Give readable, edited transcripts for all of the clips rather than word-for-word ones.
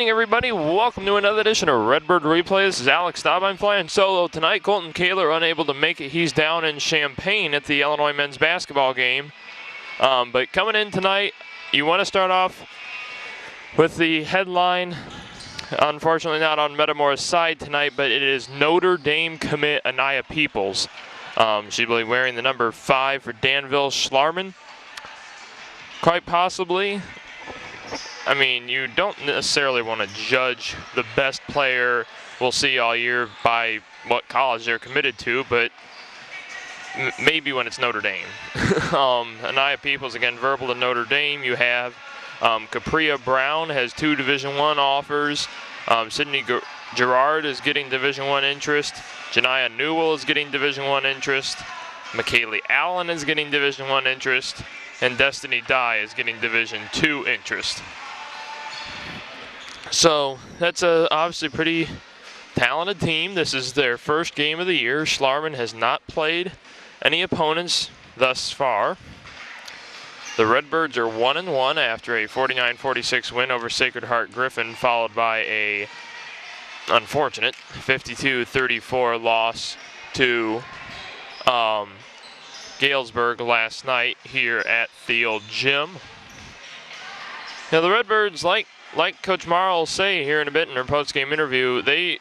evening, everybody. Welcome to another edition of Redbird Replay. This is Alex Staub. I'm flying solo tonight. Colton Kaler unable to make it. He's down in Champaign at the Illinois men's basketball game. But coming in tonight, you want to start off with the headline. Unfortunately, not on Metamora's side tonight, but it is Notre Dame commit Anaya Peoples. She will be wearing the number 5 for Danville Schlarman. Quite possibly. I mean, you don't necessarily want to judge the best player we'll see all year by what college they're committed to, but maybe when it's Notre Dame. Anaya Peoples, again, verbal to Notre Dame. You have Capria Brown has 2 Division I offers. Sydney Gerard is getting Division I interest. Janiyah Newell is getting Division I interest. McKaylee Allen is getting Division I interest. And Destiny Dye is getting Division II interest. So that's a obviously pretty talented team. This is their first game of the year. Schlarman has not played any opponents thus far. The Redbirds are 1-1 after a 49-46 win over Sacred Heart Griffin, followed by a unfortunate 52-34 loss to Galesburg last night here at the old gym. Now the Redbirds, like Coach Morrow will say here in a bit in her post-game interview, in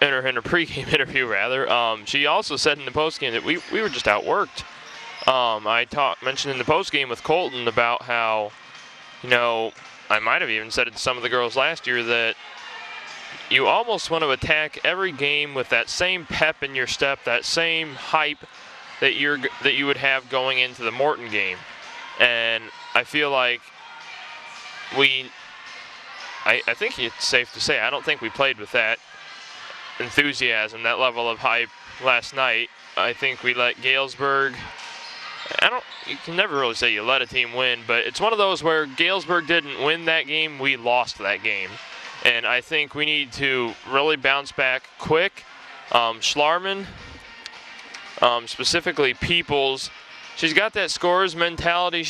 her pre-game interview rather, she also said in the post-game that we were just outworked. I mentioned in the post-game with Colton about how, I might have even said it to some of the girls last year that you almost want to attack every game with that same pep in your step, that same hype that you would have going into the Morton game. And I feel like I think it's safe to say, I don't think we played with that enthusiasm, that level of hype last night. I think we let Galesburg, you can never really say you let a team win, but it's one of those where Galesburg didn't win that game, we lost that game. And I think we need to really bounce back quick. Schlarman, specifically Peoples, she's got that scorer's mentality.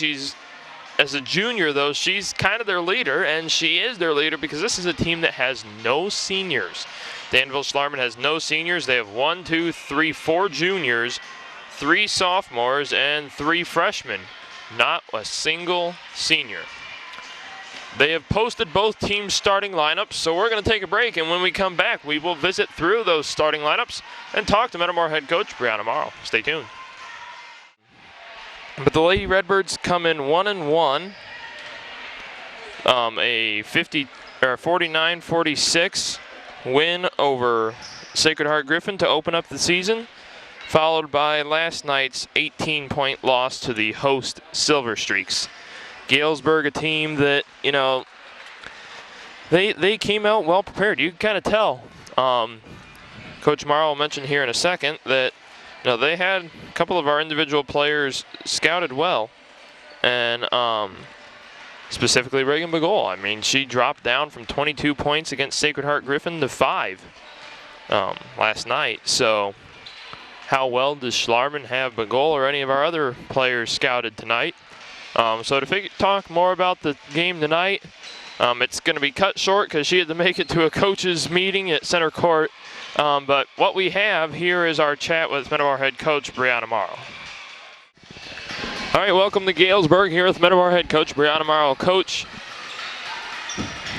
As a junior, though, she's kind of their leader, and she is their leader because this is a team that has no seniors. Danville Schlarman has no seniors. They have 4 juniors, 3 sophomores, and 3 freshmen. Not a single senior. They have posted both teams' starting lineups, so we're going to take a break, and when we come back, we will visit through those starting lineups and talk to Metamora head coach Brianna Morrow. Stay tuned. But the Lady Redbirds come in 1-1, a 49-46 win over Sacred Heart Griffin to open up the season, followed by last night's 18-point loss to the host Silver Streaks. Galesburg, a team that, they came out well prepared. You can kind of tell. Coach Morrow will mention here in a second that they had a couple of our individual players scouted well, and specifically Reagan Begol. I mean, she dropped down from 22 points against Sacred Heart Griffin to 5 last night. So how well does Schlarman have Begol or any of our other players scouted tonight? So to talk more about the game tonight, it's going to be cut short because she had to make it to a coach's meeting at center court. But what we have here is our chat with Metamora head coach Brianna Morrow. All right, welcome to Galesburg here with Metamora head coach Brianna Morrow. Coach,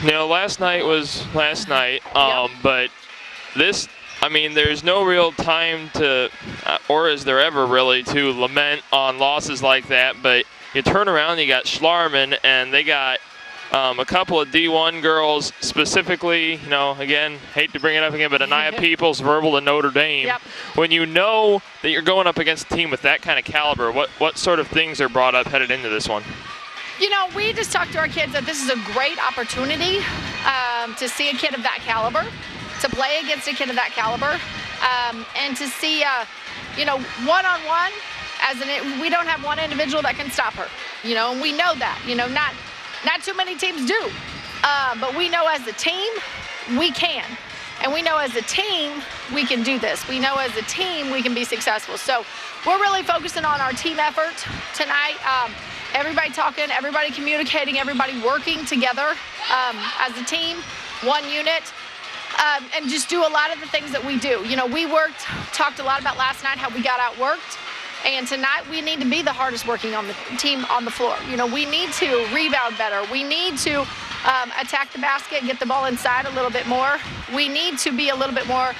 last night was last night, but this, there's no real time to, or is there ever really, to lament on losses like that. But you turn around, you got Schlarman, and they got a couple of D1 girls, specifically, again, hate to bring it up again, but Anaya Peoples verbal to Notre Dame. Yep. When you know that you're going up against a team with that kind of caliber, what sort of things are brought up headed into this one? We just talked to our kids that this is a great opportunity to see a kid of that caliber, to play against a kid of that caliber, and to see, one-on-one, we don't have one individual that can stop her, and we know that, not too many teams do, but we know as a team, we can. And we know as a team, we can do this. We know as a team, we can be successful. So we're really focusing on our team effort tonight. Everybody talking, everybody communicating, everybody working together as a team. one unit, and just do a lot of the things that we do. You know, we talked a lot about last night how we got outworked, and tonight we need to be the hardest working on the team on the floor. You know, we need to rebound better. We need to attack the basket, get the ball inside a little bit more. We need to be a little bit more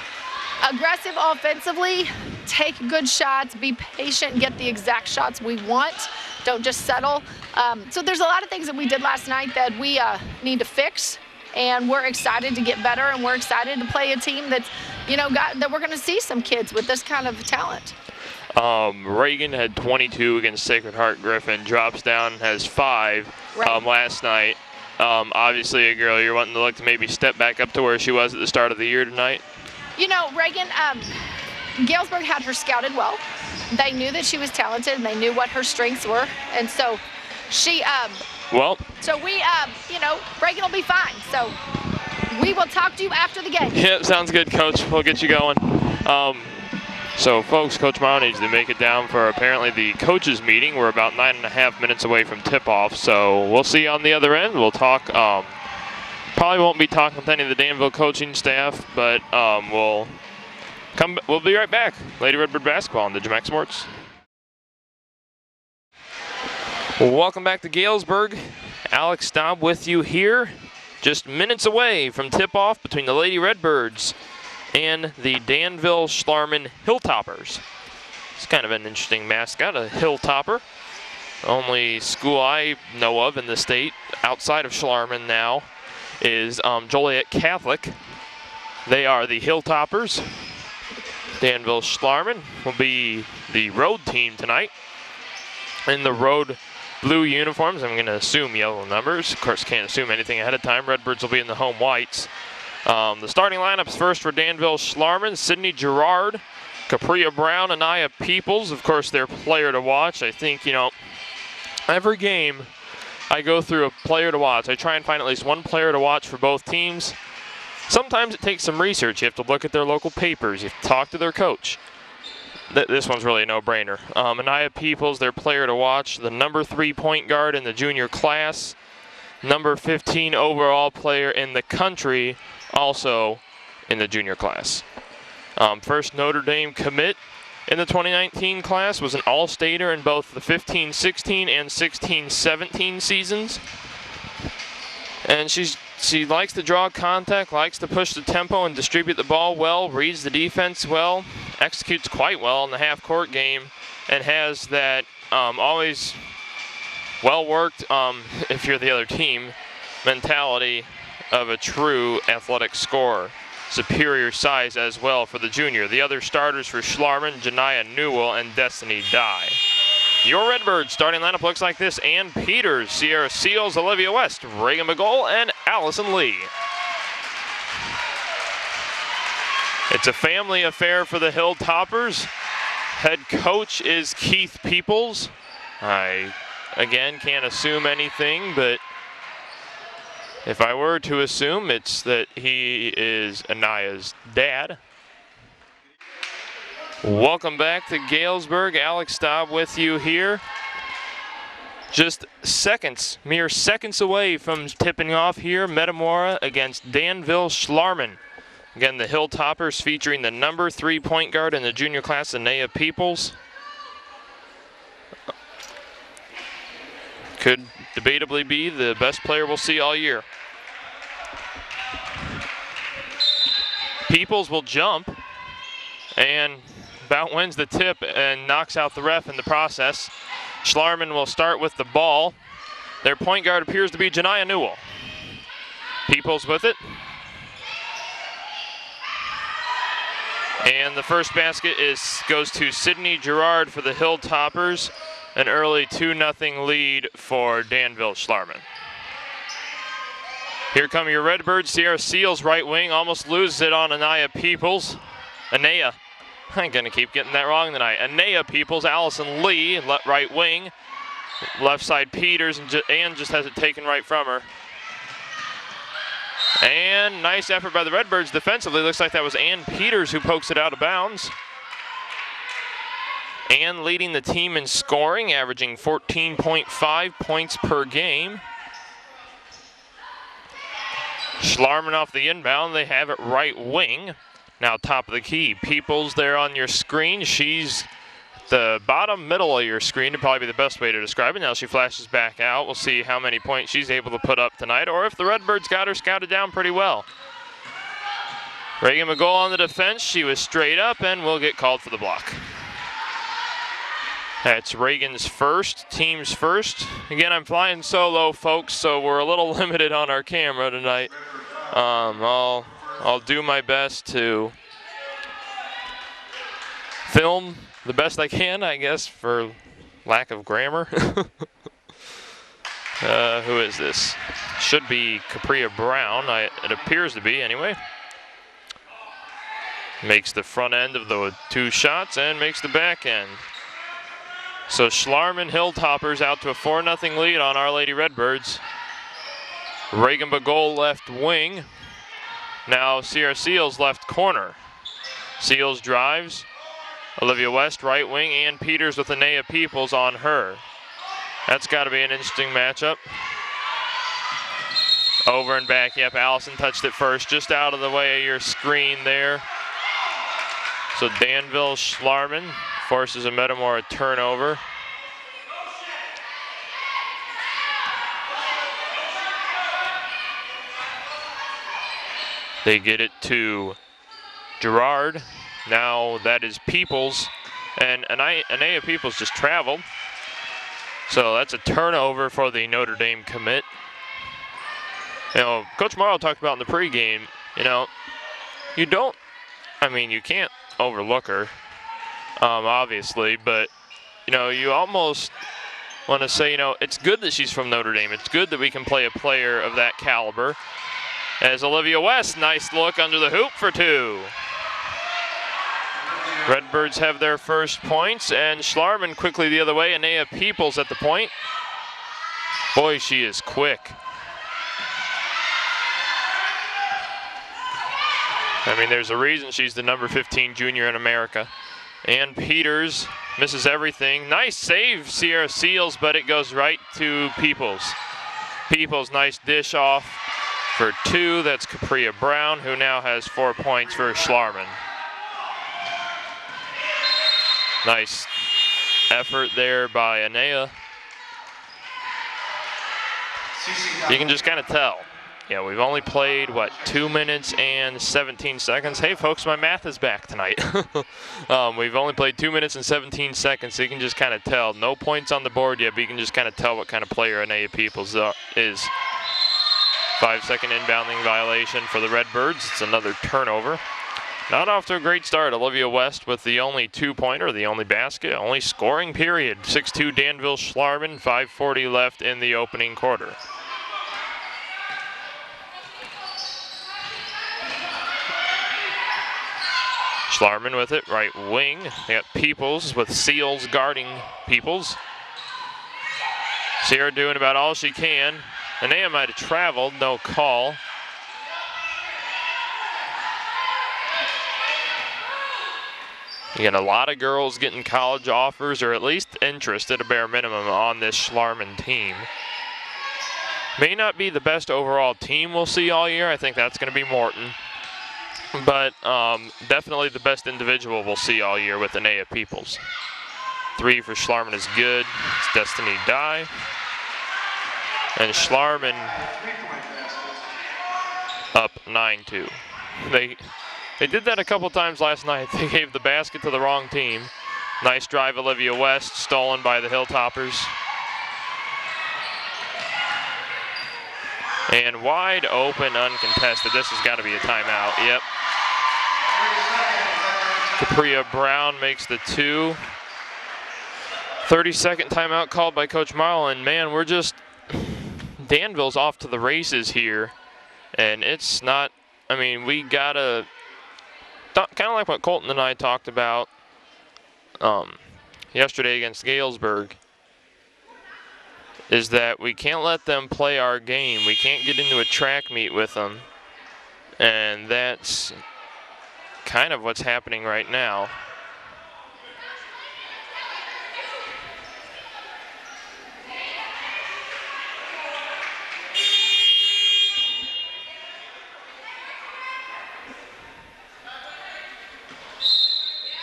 aggressive offensively, take good shots, be patient, get the exact shots we want. Don't just settle. So there's a lot of things that we did last night that we need to fix, and we're excited to get better, and we're excited to play a team that's, you know, that we're going to see some kids with this kind of talent. Reagan had 22 against Sacred Heart Griffin, drops down, has 5 Right. Last night. Obviously a girl you're wanting to look to maybe step back up to where she was at the start of the year tonight. You know, Reagan, Galesburg had her scouted well. They knew that she was talented, and they knew what her strengths were, and so she, so we, you know, Reagan will be fine. So we will talk to you after the game. Yeah, sounds good, Coach. We'll get you going. So, folks, Coach Morrow needs to make it down for apparently the coaches' meeting. We're about 9.5 minutes away from tip-off, so we'll see you on the other end. We'll talk. Probably won't be talking with any of the Danville coaching staff, but we'll be right back. Lady Redbird basketball on digiMAX Sports. Welcome back to Galesburg. Alex Staub with you here, just minutes away from tip-off between the Lady Redbirds and the Danville Schlarman Hilltoppers. It's kind of an interesting mascot, a Hilltopper. Only school I know of in the state outside of Schlarman now is Joliet Catholic. They are the Hilltoppers. Danville Schlarman will be the road team tonight in the road blue uniforms. I'm going to assume yellow numbers. Of course, can't assume anything ahead of time. Redbirds will be in the home whites. The starting lineups first for Danville Schlarman: Sydney Gerard, Capria Brown, Anaya Peoples. Of course, their player to watch. I think, you know, every game I go through a player to watch. I try and find at least one player to watch for both teams. Sometimes it takes some research. You have to look at their local papers. You have to talk to their coach. This one's really a no-brainer. Anaya Peoples, their player to watch, the number 3 point guard in the junior class, number 15 overall player in the country, also in the junior class. First Notre Dame commit in the 2019 class, was an all-stater in both the 15-16 and 16-17 seasons. And she likes to draw contact, likes to push the tempo and distribute the ball well, reads the defense well, executes quite well in the half-court game, and has that always well-worked, if you're the other team, mentality of a true athletic scorer. Superior size as well for the junior. The other starters for Schlarman: Janiyah Newell and Destiny Dye. Your Redbirds starting lineup looks like this: Ann Peters, Sierra Seals, Olivia West, Reagan McGoal, and Allison Lee. It's a family affair for the Hilltoppers. Head coach is Keith Peoples. I, again, can't assume anything, but if I were to assume, it's that he is Anaya's dad. Welcome back to Galesburg. Alex Staub with you here. Just seconds, mere seconds away from tipping off here. Metamora against Danville Schlarman. Again, the Hilltoppers featuring the number 3 point guard in the junior class, Anaya Peoples. Could debatably be the best player we'll see all year. Peoples will jump and about wins the tip and knocks out the ref in the process. Schlarman will start with the ball. Their point guard appears to be Janiyah Newell. Peoples with it. And the first basket goes to Sydney Gerard for the Hilltoppers. An early 2-0 lead for Danville Schlarman. Here come your Redbirds. Sierra Seals, right wing, almost loses it on Anaya Peoples. Anaya, I'm going to keep getting that wrong tonight. Anaya Peoples, Allison Lee, right wing. Left side Peters, and Ann just has it taken right from her. And nice effort by the Redbirds defensively. Looks like that was Ann Peters who pokes it out of bounds. Ann leading the team in scoring, averaging 14.5 points per game. Schlarman off the inbound. They have it right wing. Now top of the key. Peoples there on your screen. She's the bottom middle of your screen would probably be the best way to describe it. Now she flashes back out. We'll see how many points she's able to put up tonight, or if the Redbirds got her scouted down pretty well. Reagan McGoal on the defense. She was straight up and will get called for the block. That's Reagan's first, team's first. Again, I'm flying solo, folks, so we're a little limited on our camera tonight. I'll do my best to film the best I can, I guess, for lack of grammar. Who is this? Should be Capria Brown. It appears to be, anyway. Makes the front end of the 2 shots and makes the back end. So Schlarman Hilltoppers out to a 4-0 lead on Our Lady Redbirds. Reagan Bagol left wing. Now Sierra Seals left corner. Seals drives. Olivia West right wing, and Peters with Anea Peoples on her. That's got to be an interesting matchup. Over and back. Yep, Allison touched it first, just out of the way of your screen there. So Danville Schlarman forces a Metamora turnover. They get it to Gerard. Now that is Peoples, and Anea Peoples just traveled. So that's a turnover for the Notre Dame commit. You know, Coach Morrow talked about in the pregame, you know, you can't overlook her, obviously, but, you know, you almost want to say, you know, it's good that she's from Notre Dame. It's good that we can play a player of that caliber. As Olivia West, nice look under the hoop for 2. Redbirds have their first points, and Schlarman quickly the other way. Anea Peoples at the point. Boy, she is quick. I mean, there's a reason she's the number 15 junior in America. And Peters misses everything. Nice save, Sierra Seals, but it goes right to Peoples. Peoples, nice dish off for 2. That's Capria Brown, who now has 4 points for Schlarman. Nice effort there by Anea. You can just kind of tell. Yeah, we've only played, 2 minutes and 17 seconds. Hey, folks, my math is back tonight. We've only played 2 minutes and 17 seconds, so you can just kind of tell. No points on the board yet, but you can just kind of tell what kind of player Anea Peoples is. 5-second inbounding violation for the Redbirds. It's another turnover. Not off to a great start. Olivia West with the only 2-pointer, the only basket, only scoring period. 6-2 Danville Schlarman, 5:40 left in the opening quarter. Schlarman with it, right wing. They got Peoples with Seals guarding Peoples. Sierra doing about all she can. Anea might have traveled, no call. You get a lot of girls getting college offers, or at least interest at a bare minimum on this Schlarman team. May not be the best overall team we'll see all year. I think that's going to be Morton. But definitely the best individual we'll see all year with Anea Peoples. 3 for Schlarman is good. It's Destiny Dye. And Schlarman up 9-2. They did that a couple times last night. They gave the basket to the wrong team. Nice drive, Olivia West, stolen by the Hilltoppers. And wide open, uncontested. This has got to be a timeout. Yep. Capria Brown makes the 2. 30-second timeout called by Coach Marlin. Man, we're just, Danville's off to the races here. And it's not, I mean, we got to, kind of like what Colton and I talked about yesterday against Galesburg, is that we can't let them play our game. We can't get into a track meet with them. And that's kind of what's happening right now.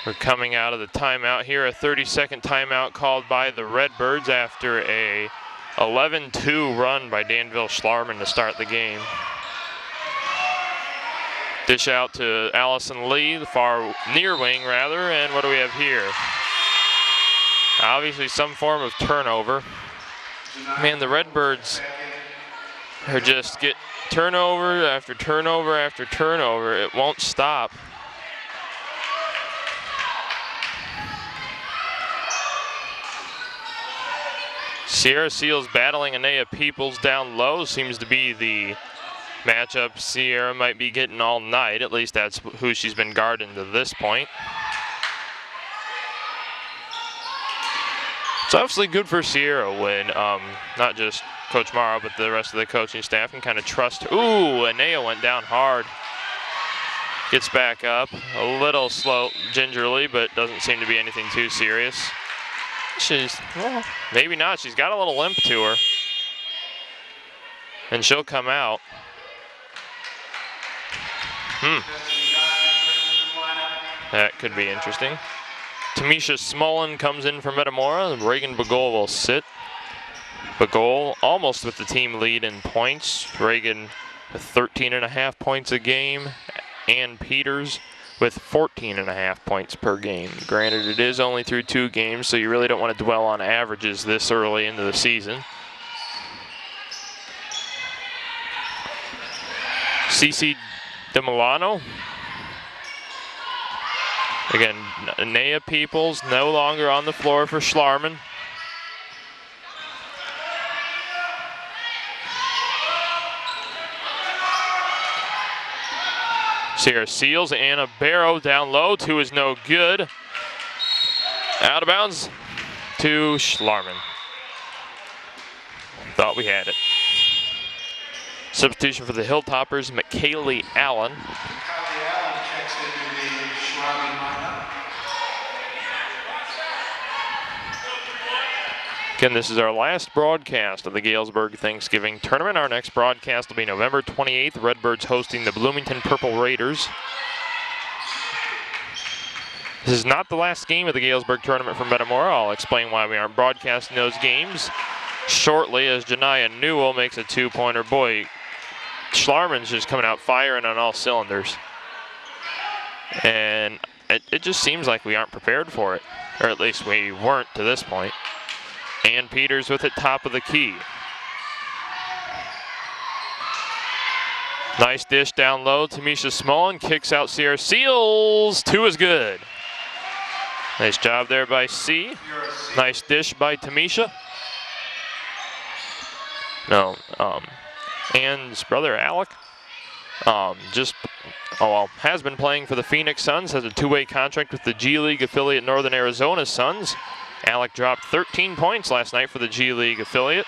We're coming out of the timeout here, a 30-second timeout called by the Redbirds after a 11-2 run by Danville Schlarman to start the game. Dish out to Allison Lee, the far near wing rather, and what do we have here? Obviously some form of turnover. Man, the Redbirds are just get turnover after turnover after turnover. It won't stop. Sierra Seals battling Anea Peoples down low. Seems to be the matchup Sierra might be getting all night. At least that's who she's been guarding to this point. It's obviously good for Sierra when not just Coach Morrow, but the rest of the coaching staff can kind of trust. Ooh, Anea went down hard. Gets back up, a little slow, gingerly, but doesn't seem to be anything too serious. She's, well, maybe not. She's got a little limp to her. And she'll come out. That could be interesting. Tamisha Smolin comes in for Metamora. Reagan Bagol will sit. Bagol almost with the team lead in points. Reagan with 13.5 points a game. Ann Peters with 14.5 points per game. Granted, it is only through 2 games, so you really don't want to dwell on averages this early into the season. Cece De Milano. Again, Anea Peoples no longer on the floor for Schlarman. Sierra Seals, Anna Barrow down low. 2 is no good. Out of bounds to Schlarman. Thought we had it. Substitution for the Hilltoppers, McKaylee Allen. Again, this is our last broadcast of the Galesburg Thanksgiving Tournament. Our next broadcast will be November 28th. Redbirds hosting the Bloomington Purple Raiders. This is not the last game of the Galesburg Tournament for Metamora. I'll explain why we aren't broadcasting those games shortly as Janiyah Newell makes a 2-pointer. Boy, Schlarman's just coming out firing on all cylinders. And it just seems like we aren't prepared for it, or at least we weren't to this point. Ann Peters with it top of the key. Nice dish down low. Tamisha Smolin kicks out Sierra Seals. 2 is good. Nice job there by C. Nice dish by Tamisha. No, Ann's brother Alec has been playing for the Phoenix Suns, has a 2-way contract with the G League affiliate Northern Arizona Suns. Alec dropped 13 points last night for the G League affiliate.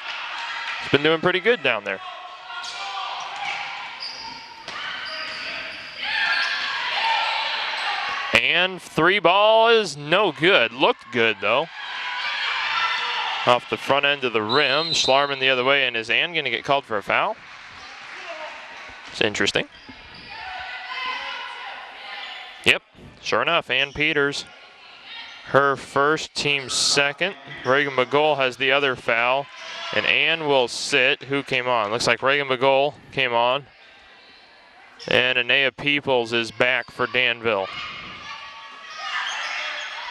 He's been doing pretty good down there. And 3 ball is no good. Looked good though. Off the front end of the rim. Schlarman the other way, and is Ann going to get called for a foul? It's interesting. Yep, sure enough, Ann Peters. Her first, team second. Reagan Bagol has the other foul, and Ann will sit. Who came on? Looks like Reagan Bagol came on. And Anea Peoples is back for Danville.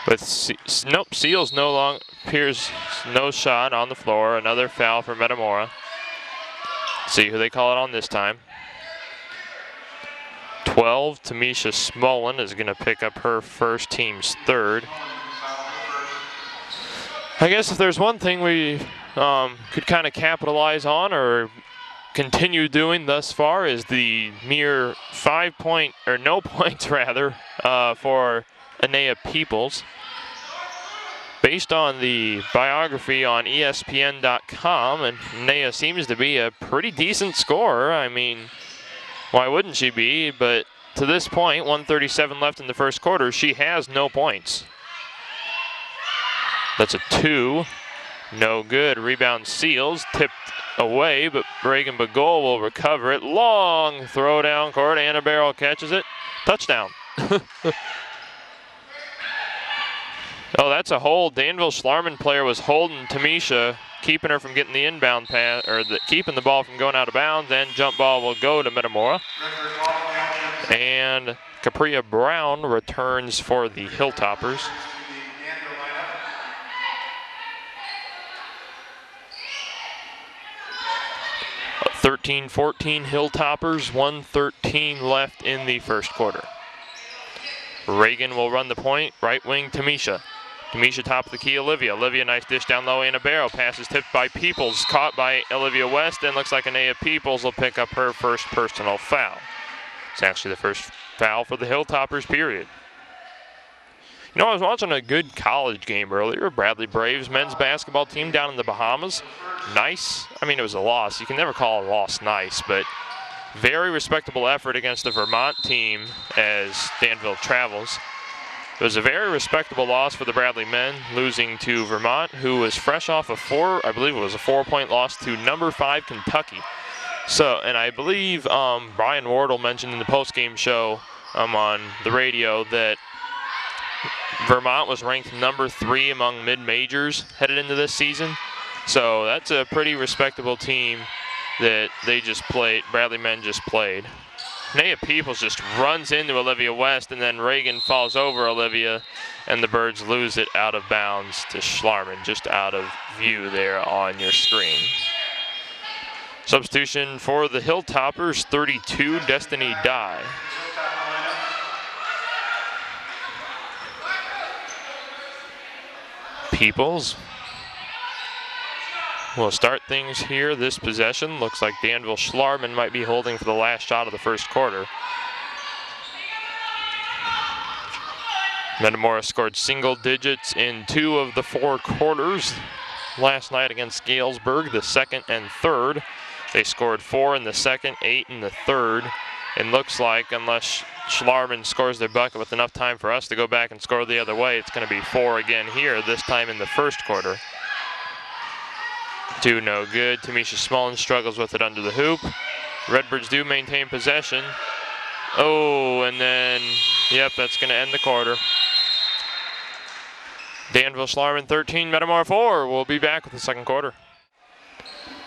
With Seals no long appears no shot on the floor. Another foul for Metamora. See who they call it on this time. 12, Tamisha Smolin is going to pick up her first, team's third. I guess if there's one thing we could kind of capitalize on or continue doing thus far is the mere 5 point, or no points rather, for Anea Peoples. Based on the biography on ESPN.com, and Anea seems to be a pretty decent scorer. I mean, why wouldn't she be? But to this point, 1:37 left in the first quarter, she has no points. That's a 2. No good. Rebound Seals. Tipped away, but Reagan Bagol will recover it. Long throw down court. Anna Barrow catches it. Touchdown. Oh, that's a hold. Danville Schlarman player was holding Tamisha, keeping her from getting the inbound pass, or keeping the ball from going out of bounds, and jump ball will go to Metamora. And Capria Brown returns for the Hilltoppers. 13-14 Hilltoppers, 1:13 left in the first quarter. Reagan will run the point, right wing Tamisha. Tamisha top of the key, Olivia. Olivia, nice dish down low, Anna Barrow. Pass is tipped by Peoples, caught by Olivia West, and looks like Anaya Peoples will pick up her first personal foul. It's actually the first foul for the Hilltoppers, period. You know, I was watching a good college game earlier. Bradley Braves men's basketball team down in the Bahamas. Nice. I mean, it was a loss. You can never call a loss nice, but very respectable effort against the Vermont team as Danville travels. It was a very respectable loss for the Bradley men, losing to Vermont, who was fresh off a I believe it was a 4-point loss to number 5 Kentucky. So, and I believe Brian Wardle mentioned in the post-game show on the radio that Vermont was ranked number 3 among mid-majors headed into this season. So that's a pretty respectable team that they just played, Bradley men just played. Naya Peoples just runs into Olivia West, and then Reagan falls over Olivia, and the Birds lose it out of bounds to Schlarman, just out of view there on your screen. Substitution for the Hilltoppers, 32, Destiny Dye. Peoples will start things here this possession. Looks like Danville Schlarman might be holding for the last shot of the first quarter. Metamora scored single digits in 2 of the 4 quarters last night against Galesburg, the second and third. They scored 4 in the second, 8 in the third. It looks like unless Schlarman scores their bucket with enough time for us to go back and score the other way, it's going to be 4 again here, this time in the first quarter. 2 no good. Tamisha Smullen struggles with it under the hoop. Redbirds do maintain possession. Oh, and then, yep, that's going to end the quarter. Danville Schlarman 13, Metamora 4. We'll be back with the second quarter.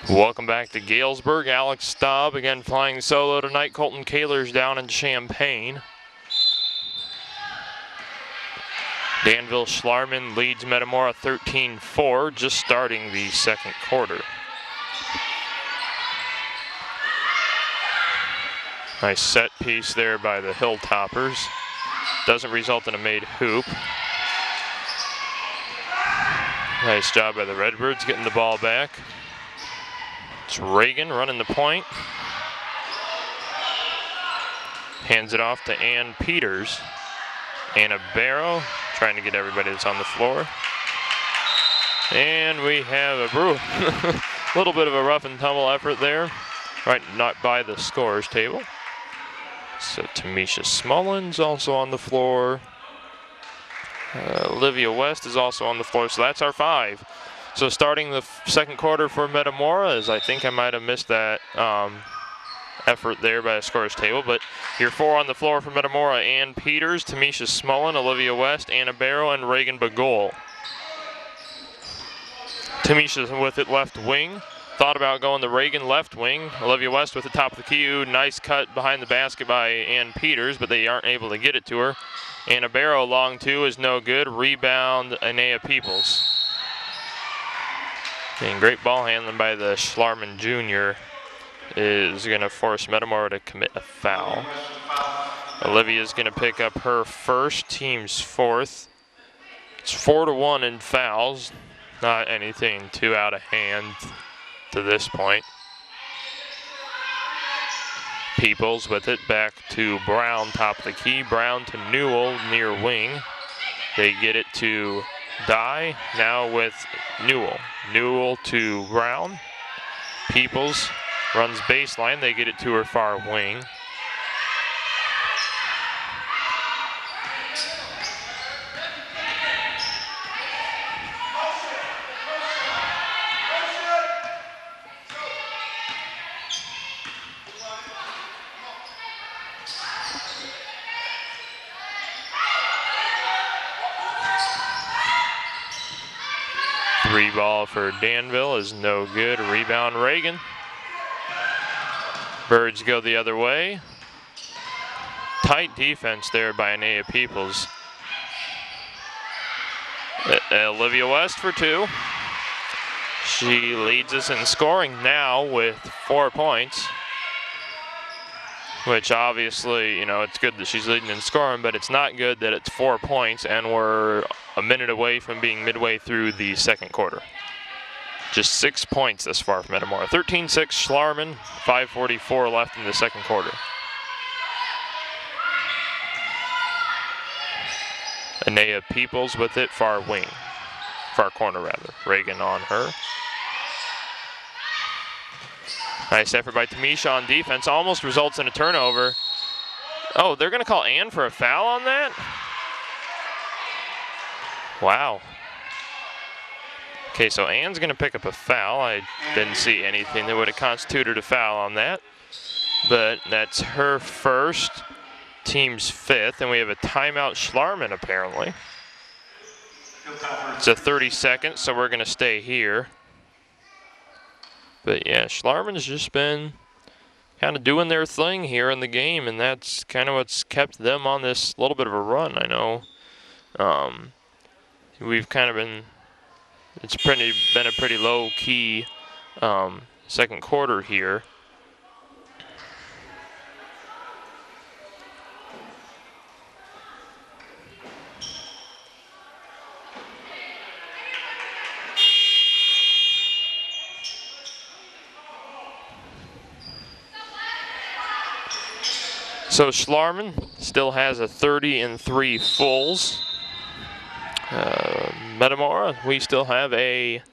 Welcome back to Galesburg. Alex Staub again flying solo tonight. Colton Kaler's down in Champaign. Danville Schlarman leads Metamora 13-4, just starting the second quarter. Nice set piece there by the Hilltoppers. Doesn't result in a made hoop. Nice job by the Redbirds getting the ball back. It's Reagan running the point. Hands it off to Ann Peters. Anna Barrow trying to get everybody that's on the floor. And we have a little bit of a rough and tumble effort there. Right, not by the scorers table. So Tamisha Smullen's also on the floor. Olivia West is also on the floor, so that's our 5. So starting the second quarter for Metamora, as I think I might have missed that effort there by the scorers table, but your 4 on the floor for Metamora: Ann Peters, Tamisha Smullen, Olivia West, Anna Barrow, and Reagan Bagol. Tamisha with it left wing. Thought about going the Reagan left wing. Olivia West with the top of the key. Nice cut behind the basket by Ann Peters, but they aren't able to get it to her. Anna Barrow long 2 is no good. Rebound, Anaya Peoples. And great ball handling by the Schlarman Jr. is going to force Metamora to commit a foul. Olivia's going to pick up her first, team's 4th. It's 4-1 in fouls. Not anything too out of hand to this point. Peoples with it back to Brown, top of the key. Brown to Newell, near wing. They get it to Dye, now with Newell. Newell to Brown. Peoples runs baseline. They get it to her far wing. Three ball for Danville is no good. Rebound Reagan. Birds go the other way. Tight defense there by Anaya Peoples. Olivia West for 2. She leads us in scoring now with 4 points. Which obviously, you know, it's good that she's leading in scoring, but it's not good that it's 4 points and we're a minute away from being midway through the second quarter. Just 6 points this far from Metamora. 13-6 Schlarman, 5:44 left in the second quarter. Anaya Peoples with it, far corner rather. Reagan on her. Nice effort by Tamisha on defense. Almost results in a turnover. Oh, they're going to call Ann for a foul on that? Wow. Okay, so Ann's going to pick up a foul. I didn't see anything that would have constituted a foul on that. But that's her first, team's 5th, and we have a timeout Schlarman apparently. It's a 30-second, so we're going to stay here. But yeah, Schlarman's just been kind of doing their thing here in the game, and that's kind of what's kept them on this little bit of a run. I know we've kind of been, it's been a pretty low-key second quarter here. So Schlarman still has a 30-3 fulls. Metamora, we still have a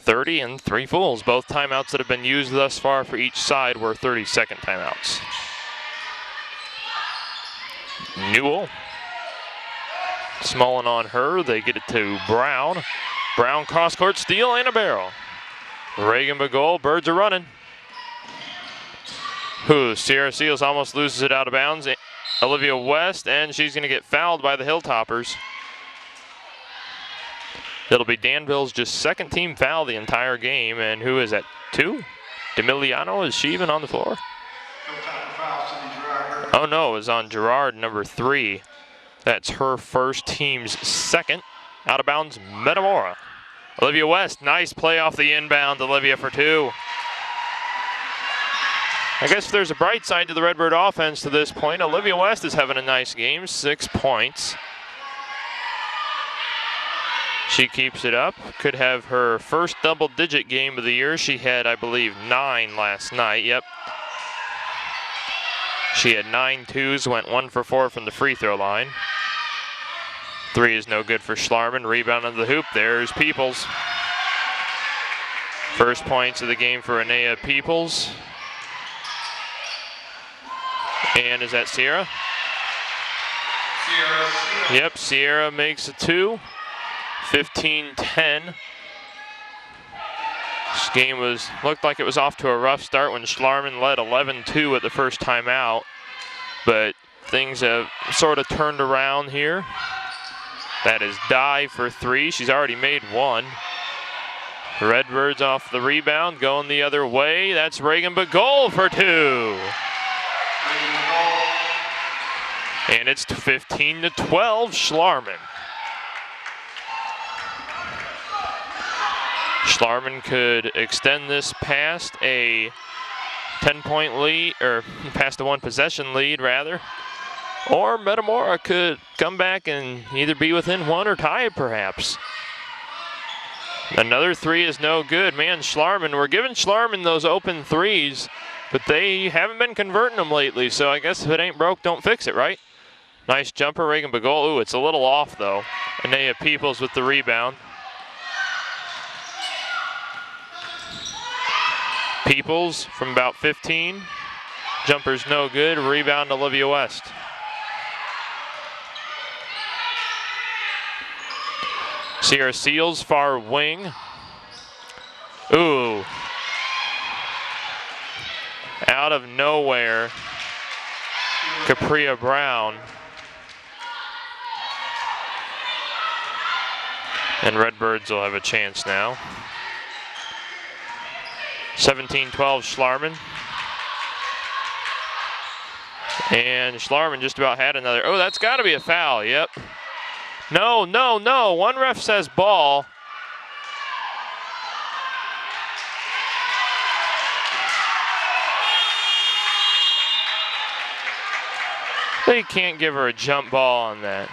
30-3 fulls. Both timeouts that have been used thus far for each side were 30-second timeouts. Newell. Smallin on her, they get it to Brown. Brown cross-court steal and a barrel. Reagan Bagol, Birds are running. Sierra Seals almost loses it out of bounds. Olivia West, and she's going to get fouled by the Hilltoppers. It'll be Danville's just second team foul the entire game, and who is at 2? D'Emiliano, is she even on the floor? Oh no, it was on Gerard, number 3. That's her first, team's second. Out of bounds, Metamora. Olivia West, nice play off the inbound. Olivia for 2. I guess if there's a bright side to the Redbird offense to this point, Olivia West is having a nice game, 6 points. She keeps it up, could have her first double-digit game of the year. She had, I believe, 9 last night, yep. She had 9 twos, went 1 for 4 from the free throw line. 3 is no good for Schlarman, rebound on the hoop, there's Peoples. First points of the game for Anaya Peoples. And is that Sierra? Yep, Sierra makes a 2. 15-10. This game looked like it was off to a rough start when Schlarman led 11-2 at the first time out. But things have sort of turned around here. That is Dye for 3. She's already made 1. Redbirds off the rebound, going the other way. That's Reagan Bagol for 2. And it's 15-12, Schlarman. Schlarman could extend this past a 10-point lead, or past a 1-possession lead, rather. Or Metamora could come back and either be within 1 or tie it, perhaps. Another 3 is no good. Man, Schlarman, we're giving Schlarman those open 3s, but they haven't been converting them lately, so I guess if it ain't broke, don't fix it, right? Nice jumper, Reagan Bagol. Ooh, it's a little off, though. Anaya Peoples with the rebound. Peoples from about 15. Jumper's no good. Rebound, Olivia West. Sierra Seals, far wing. Ooh. Out of nowhere, Capria Brown And Redbirds will have a chance now. 17-12 Schlarman. And Schlarman just about had another. Oh, that's got to be a foul. Yep. No, no, no. One ref says ball. They can't give her a jump ball on that.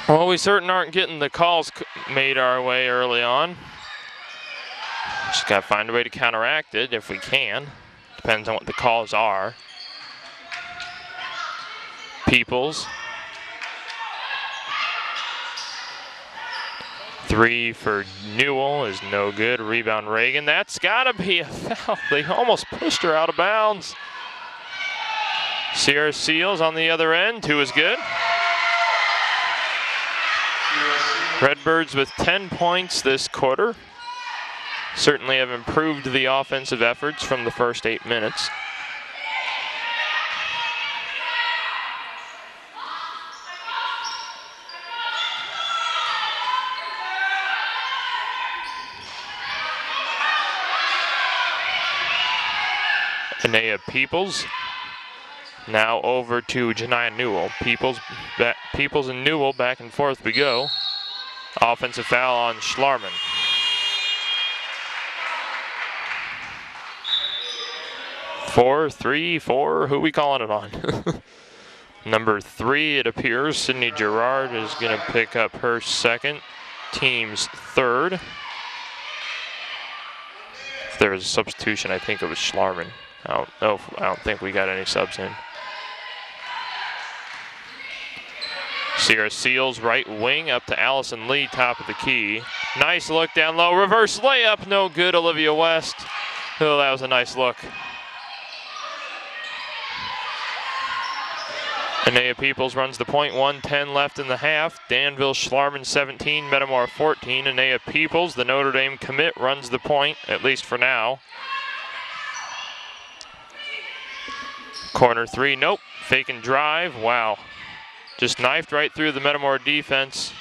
Well, we certainly aren't getting the calls made our way early on. Just got to find a way to counteract it if we can. Depends on what the calls are. Peoples. 3 for Newell is no good. Rebound Reagan. That's got to be a foul. They almost pushed her out of bounds. Sierra Seals on the other end. 2 is good. Redbirds with 10 points this quarter. Certainly have improved the offensive efforts from the first 8 minutes. Anaya Peoples. Now over to Janiyah Newell. Peoples and Newell back and forth we go. Offensive foul on Schlarman. Four, 3, 4, who we calling it on? Number 3, it appears. Sydney Gerard is going to pick up her second, team's third. If there was a substitution, I think it was Schlarman. I don't think we got any subs in. Sierra Seals right wing up to Allison Lee, top of the key. Nice look down low, reverse layup, no good, Olivia West. Oh, that was a nice look. Anaya Peoples runs the point, 1:10 left in the half. Danville Schlarman 17, Metamora 14. Anaya Peoples, the Notre Dame commit, runs the point, at least for now. Corner 3, nope, fake and drive, wow. Just knifed right through the Metamora defense.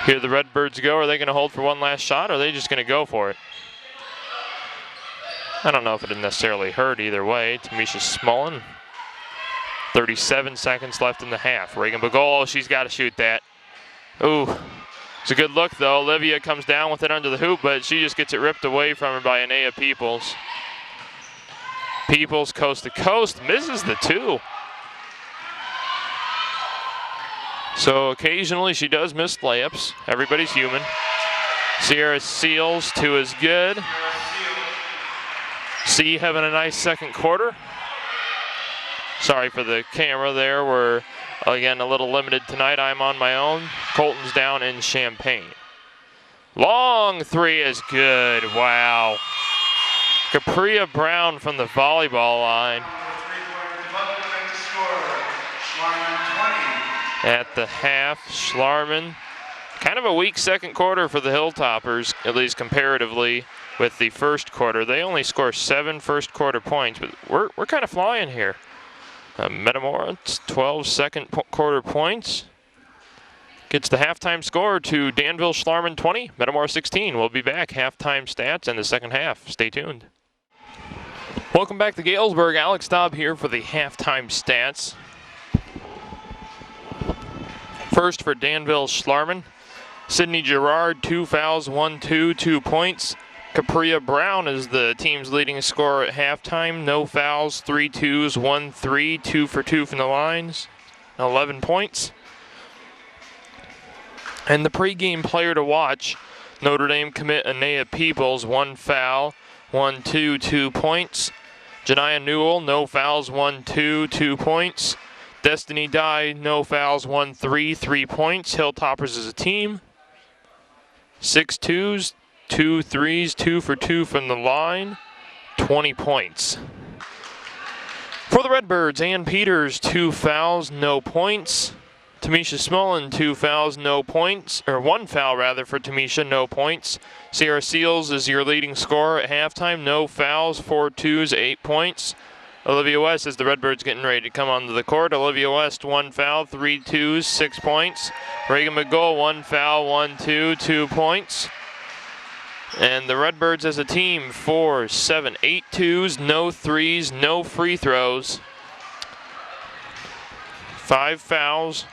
Here the Redbirds go. Are they going to hold for one last shot, or are they just going to go for it? I don't know if it necessarily hurt either way. Tamisha Smullen. 37 seconds left in the half. Reagan Bagol, she's got to shoot that. Ooh, it's a good look though. Olivia comes down with it under the hoop, but she just gets it ripped away from her by Anaya Peoples. Peoples coast to coast, misses the 2. So occasionally she does miss layups. Everybody's human. Sierra Seals, 2 is good. C having a nice second quarter. Sorry for the camera there. We're, again, a little limited tonight. I'm on my own. Colton's down in Champaign. Long 3 is good. Wow. Capria Brown from the volleyball line. At the half, Schlarman. Kind of a weak second quarter for the Hilltoppers, at least comparatively with the first quarter. They only score 7 first quarter points, but we're kind of flying here. Metamora, 12 second quarter points. Gets the halftime score to Danville Schlarman 20, Metamora 16. We'll be back. Halftime stats in the second half. Stay tuned. Welcome back to Galesburg. Alex Staub here for the halftime stats. First for Danville Schlarman. Sydney Gerard, 2 fouls, 1-2, 2 points. Capria Brown is the team's leading scorer at halftime. No fouls, 3 twos, 1 3, 2 for 2 from the lines. 11 points. And the pregame player to watch, Notre Dame commit Anaya Peoples, 1 foul, 1-2, 2 points. Janiyah Newell, no fouls, 1-2, 2 points. Destiny Dye, no fouls, 1-3, 3 points. Hilltoppers as a team. 6 twos, 2 threes, 2 for 2 from the line. 20 points. For the the Redbirds, Ann Peters, 2 fouls, no points. Tamisha Smolin, 2 fouls, no points. Or 1 foul, rather, for Tamisha, no points. Sierra Seals is your leading scorer at halftime. No fouls, 4 twos, 8 points. Olivia West, as the Redbirds getting ready to come onto the court. Olivia West, 1 foul, 3 twos, 6 points. Reagan McGoll, 1 foul, 1 2, 2 points. And the Redbirds as a team, 4, 7, 8 twos, no threes, no free throws. 5 fouls,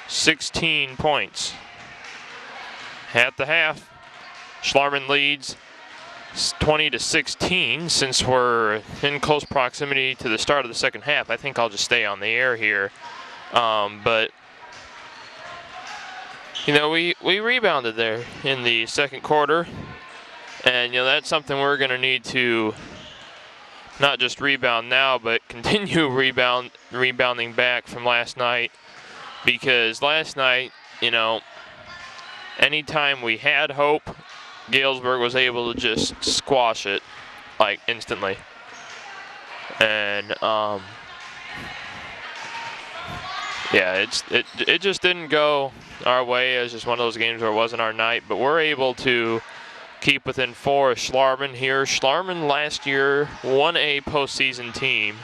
16 points. At the half, Schlarman leads 20-16. Since we're in close proximity to the start of the second half, I think I'll just stay on the air here. But you know, we rebounded there in the second quarter, and you know, that's something we're going to need to not just rebound now, but continue rebounding back from last night. Because last night, you know, anytime we had hope, Galesburg was able to just squash it, like, instantly. And yeah, it just didn't go our way. It was just one of those games where it wasn't our night. But we're able to keep within 4 of Schlarman here. Schlarman last year, 1A postseason team.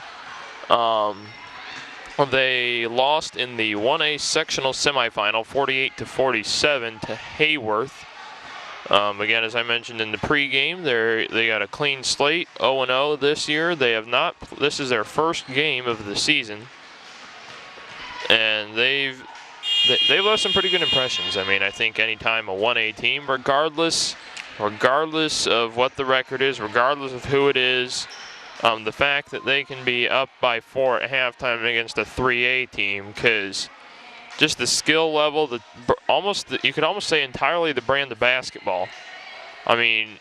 They lost in the 1A sectional semifinal, 48-47 to Hayworth. Again, as I mentioned in the pregame, they got a clean slate, 0-0 this year. They have not. This is their first game of the season, and they've left some pretty good impressions. I mean, I think anytime a 1A team, regardless of what the record is, regardless of who it is, the fact that they can be up by 4 at halftime against a 3A team, because just the skill level, you could almost say entirely the brand of basketball. I mean,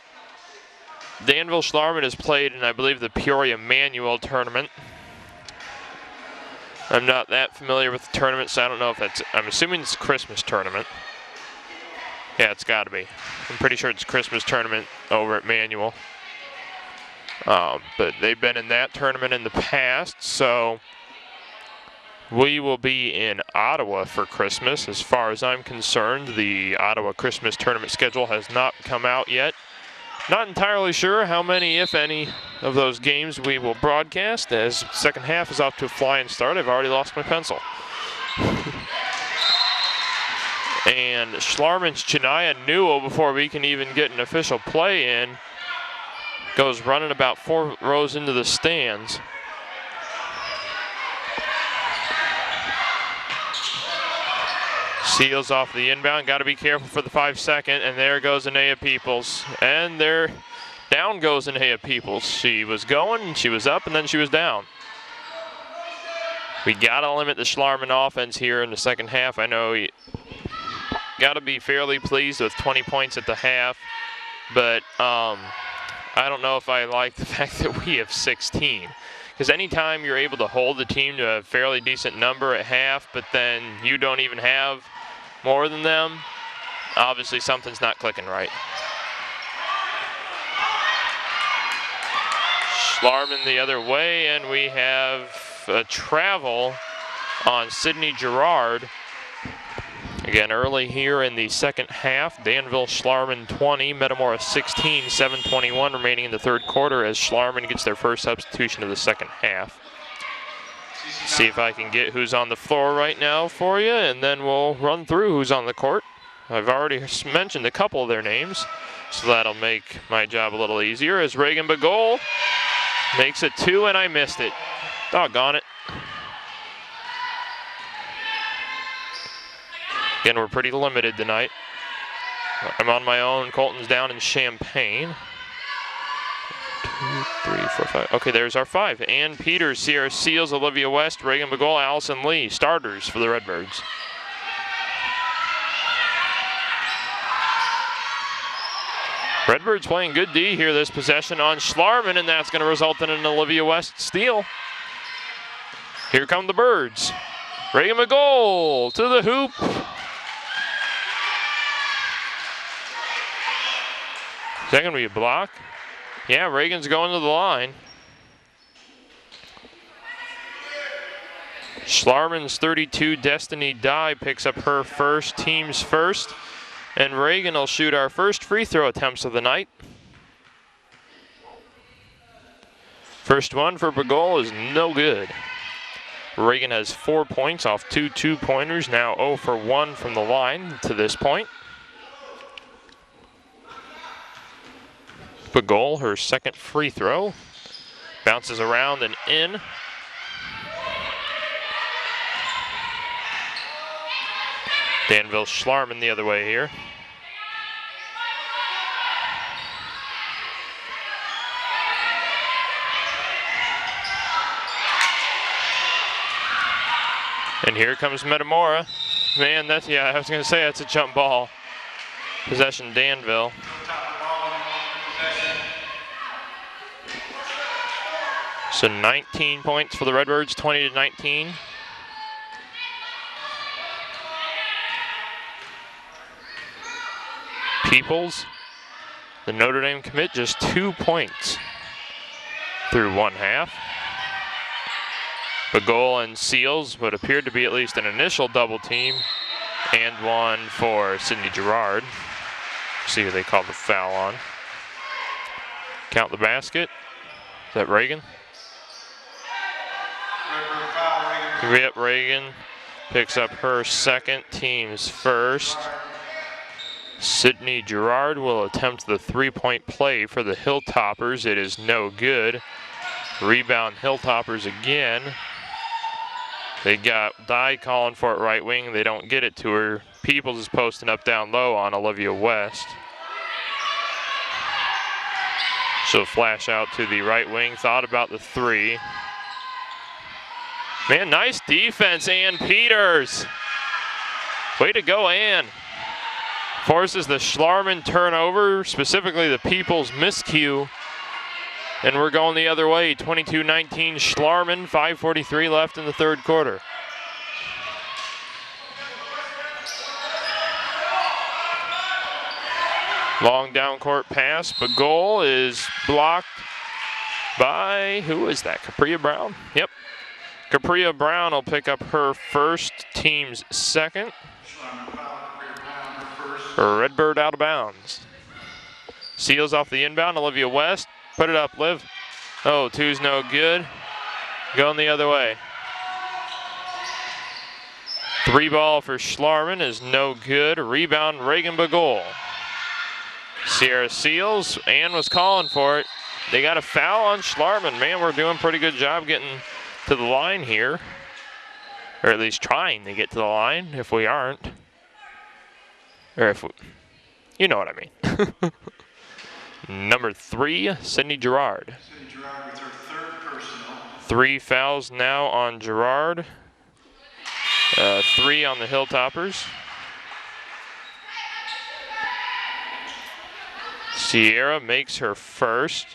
Danville Schlarman has played in, I believe, the Peoria Manual tournament. I'm not that familiar with the tournament, so I don't know if that's, I'm assuming it's a Christmas tournament. Yeah, it's got to be. I'm pretty sure it's a Christmas tournament over at Manual. But they've been in that tournament in the past, so we will be in Ottawa for Christmas. As far as I'm concerned, the Ottawa Christmas tournament schedule has not come out yet. Not entirely sure how many, if any, of those games we will broadcast, as the second half is off to a flying start. I've already lost my pencil. And Schlarman's Chania Newell, before we can even get an official play in, goes running about 4 rows into the stands. Seals off the inbound, got to be careful for the 5-second, and there goes Anea Peoples. And there, down goes Anea Peoples. She was going, she was up, and then she was down. We got to limit the Schlarman offense here in the second half. I know you got to be fairly pleased with 20 points at the half, but I don't know if I like the fact that we have 16. Because anytime you're able to hold the team to a fairly decent number at half, but then you don't even have more than them, obviously something's not clicking right. Schlarman the other way, and we have a travel on Sydney Gerard. Again, early here in the second half, Danville Schlarman 20, Metamora 16, 7:21 remaining in the third quarter as Schlarman gets their first substitution of the second half. See if I can get who's on the floor right now for you, and then we'll run through who's on the court. I've already mentioned a couple of their names, so that'll make my job a little easier as Reagan Bagol makes it 2, and I missed it. Doggone it. Again, we're pretty limited tonight. I'm on my own. Colton's down in Champaign. 2, 3, 4, 5. Okay, there's our 5. Ann Peters, Sierra Seals, Olivia West, Reagan McGoll, Allison Lee. Starters for the Redbirds. Redbirds playing good D here this possession on Schlarman, and that's going to result in an Olivia West steal. Here come the Birds. Reagan McGoll to the hoop. Is that going to be a block? Yeah, Reagan's going to the line. Schlarman's 32, Destiny Dye, picks up her first, team's first. And Reagan will shoot our first free throw attempts of the night. First one for Bagol is no good. Reagan has 4 points off 2 two-pointers, now 0 for 1 from the line to this point. Bagol, her second free throw. Bounces around and in. Danville Schlarman the other way here. And here comes Metamora. Man, that's, yeah, I was going to say that's a jump ball. Possession Danville. So 19 points for the Redbirds, 20-19. Peoples, the Notre Dame commit, just 2 points through one half. Bagol and Seals what appeared to be at least an initial double team, and one for Sydney Gerard. See who they call the foul on. Count the basket. Is that Reagan? Yep, Reagan picks up her second, team's first. Sydney Gerard will attempt the three-point play for the Hilltoppers. It is no good. Rebound Hilltoppers again. They got Dye calling for it right wing. They don't get it to her. Peoples is posting up down low on Olivia West. She'll flash out to the right wing. Thought about the three. Man, nice defense, Ann Peters. Way to go, Ann. Forces the Schlarman turnover, specifically the Peoples miscue. And we're going the other way, 22-19 Schlarman, 5:43 left in the third quarter. Long down court pass, but goal is blocked by, who is that, Capria Brown? Yep. Capria Brown will pick up her first, team's second. Redbird out of bounds. Seals off the inbound, Olivia West. Put it up, Liv. Oh, two's no good. Going the other way. Three ball for Schlarman is no good. Rebound, Reagan Bagol. Sierra Seals, Ann was calling for it. They got a foul on Schlarman. Man, we're doing a pretty good job getting to the line here. Or at least trying to get to the line if we aren't. Or if we, you know what I mean. Number 3, Sydney Gerard. Sydney Gerard with her third personal. 3 fouls now on Gerard. 3 on the Hilltoppers. Sierra makes her first.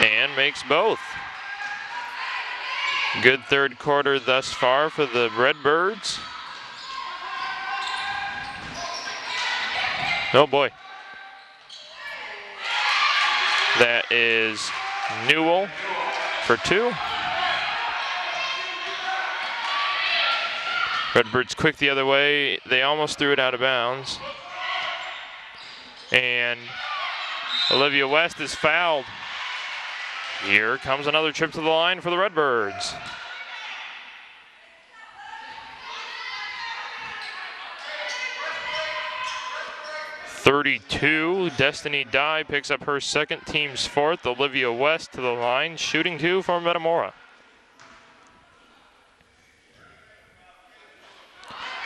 And makes both. Good third quarter thus far for the Redbirds. Oh boy. That is Newell for 2. Redbirds quick the other way. They almost threw it out of bounds. And Olivia West is fouled. Here comes another trip to the line for the Redbirds. .32, Destiny Dye picks up her second, team's fourth. Olivia West to the line, shooting 2 for Metamora.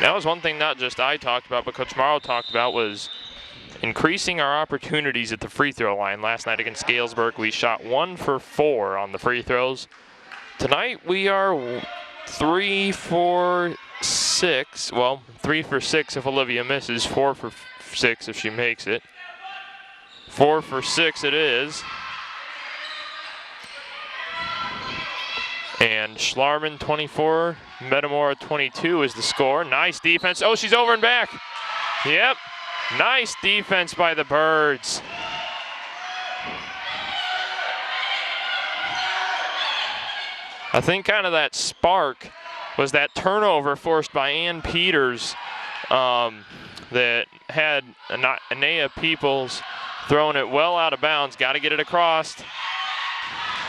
That was one thing not just I talked about, but Coach Morrow talked about, was increasing our opportunities at the free throw line. Last night against Galesburg, we shot 1 for 4 on the free throws. Tonight we are 3 for 6. Well, 3 for 6 if Olivia misses, 4 for 6 if she makes it. 4 for 6 it is. And Schlarman 24, Metamora 22 is the score. Nice defense. Oh, she's over and back. Yep. Nice defense by the Birds. I think kind of that spark was that turnover forced by Ann Peters that had Anaya Peoples throwing it well out of bounds. Got to get it across.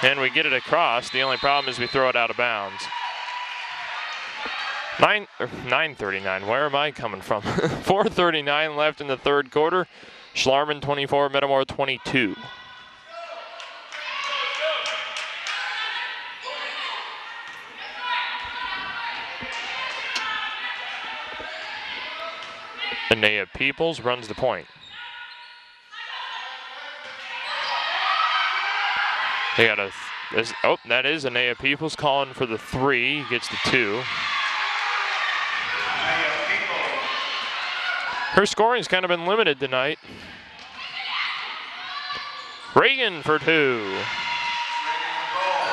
And we get it across. The only problem is we throw it out of bounds. 9:39, where am I coming from? 4:39 left in the third quarter. Schlarman 24, Metamora 22. Anaya Peoples runs the point. They got that is Anaya Peoples calling for the 3, gets the 2. Her scoring's kind of been limited tonight. Reagan for 2.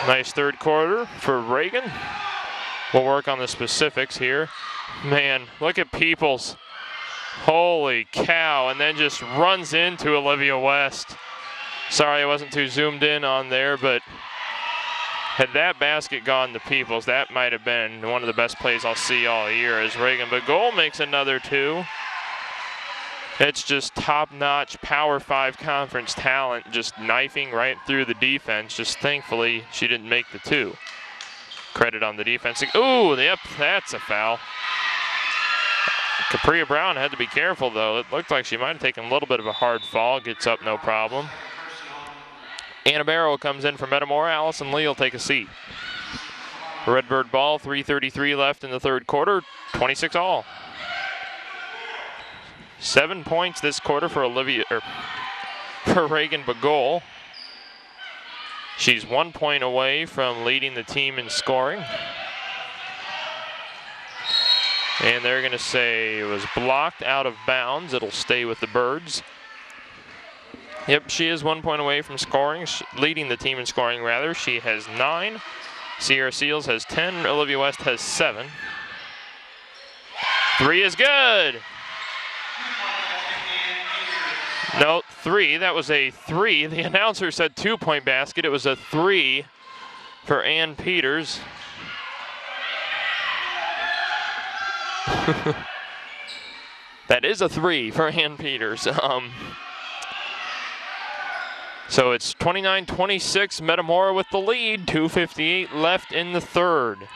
Nice third quarter for Reagan. We'll work on the specifics here. Man, look at Peoples. Holy cow, and then just runs into Olivia West. Sorry I wasn't too zoomed in on there, but had that basket gone to Peoples, that might have been one of the best plays I'll see all year as Reagan Bagol makes another 2. It's just top-notch Power 5 conference talent, just knifing right through the defense. Just thankfully she didn't make the 2. Credit on the defense. Ooh, yep, that's a foul. Capria Brown had to be careful, though. It looked like she might have taken a little bit of a hard fall. Gets up, no problem. Anna Barrow comes in for Metamora. Allison Lee will take a seat. Redbird ball, 3:33 left in the third quarter, 26 all. 7 points this quarter for for Reagan Bagol. She's 1 point away from leading the team in scoring. And they're going to say it was blocked out of bounds. It'll stay with the Birds. Yep, she is 1 point away from scoring, leading the team in scoring, rather. She has 9. Sierra Seals has 10. Olivia West has 7. 3 is good. No, 3. That was a 3. The announcer said 2-point basket. It was a 3 for Ann Peters. That is a 3 for Ann Peters. So it's 29-26, Metamora with the lead, 2:58 left in the third.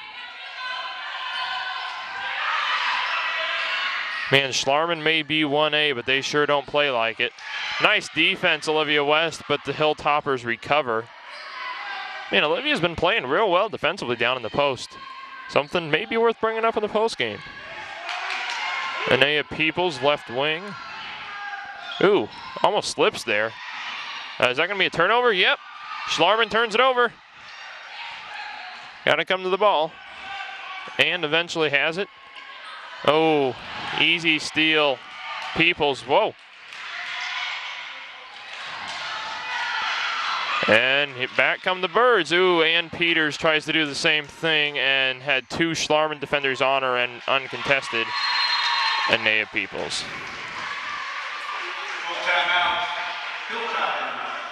Man, Schlarman may be 1A, but they sure don't play like it. Nice defense, Olivia West, but the Hilltoppers recover. Man, Olivia's been playing real well defensively down in the post. Something maybe worth bringing up in the post game. Anaya Peoples, left wing. Ooh, almost slips there. Is that going to be a turnover? Yep. Schlarman turns it over. Got to come to the ball. And eventually has it. Oh, easy steal. Peoples, whoa. And back come the Birds. Ooh, Ann Peters tries to do the same thing and had 2 Schlarman defenders on her and uncontested. Anaya Peoples.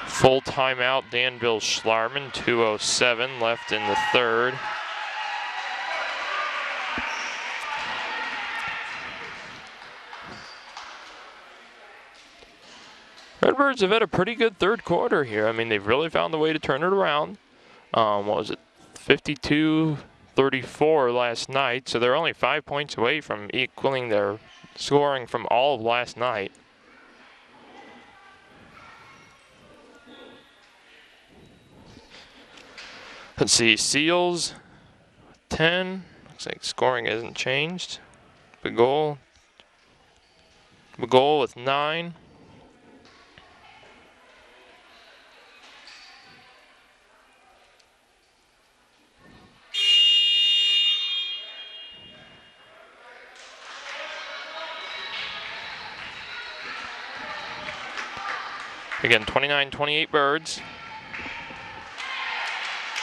Full timeout, Danville Schlarman, 2:07 left in the third. Redbirds have had a pretty good third quarter here. I mean, they've really found a way to turn it around. What was it, 52-34 last night, so they're only 5 points away from equaling their scoring from all of last night. Let's see, Seals 10. Looks like scoring hasn't changed. Bagol with 9. Again, 29-28 Birds.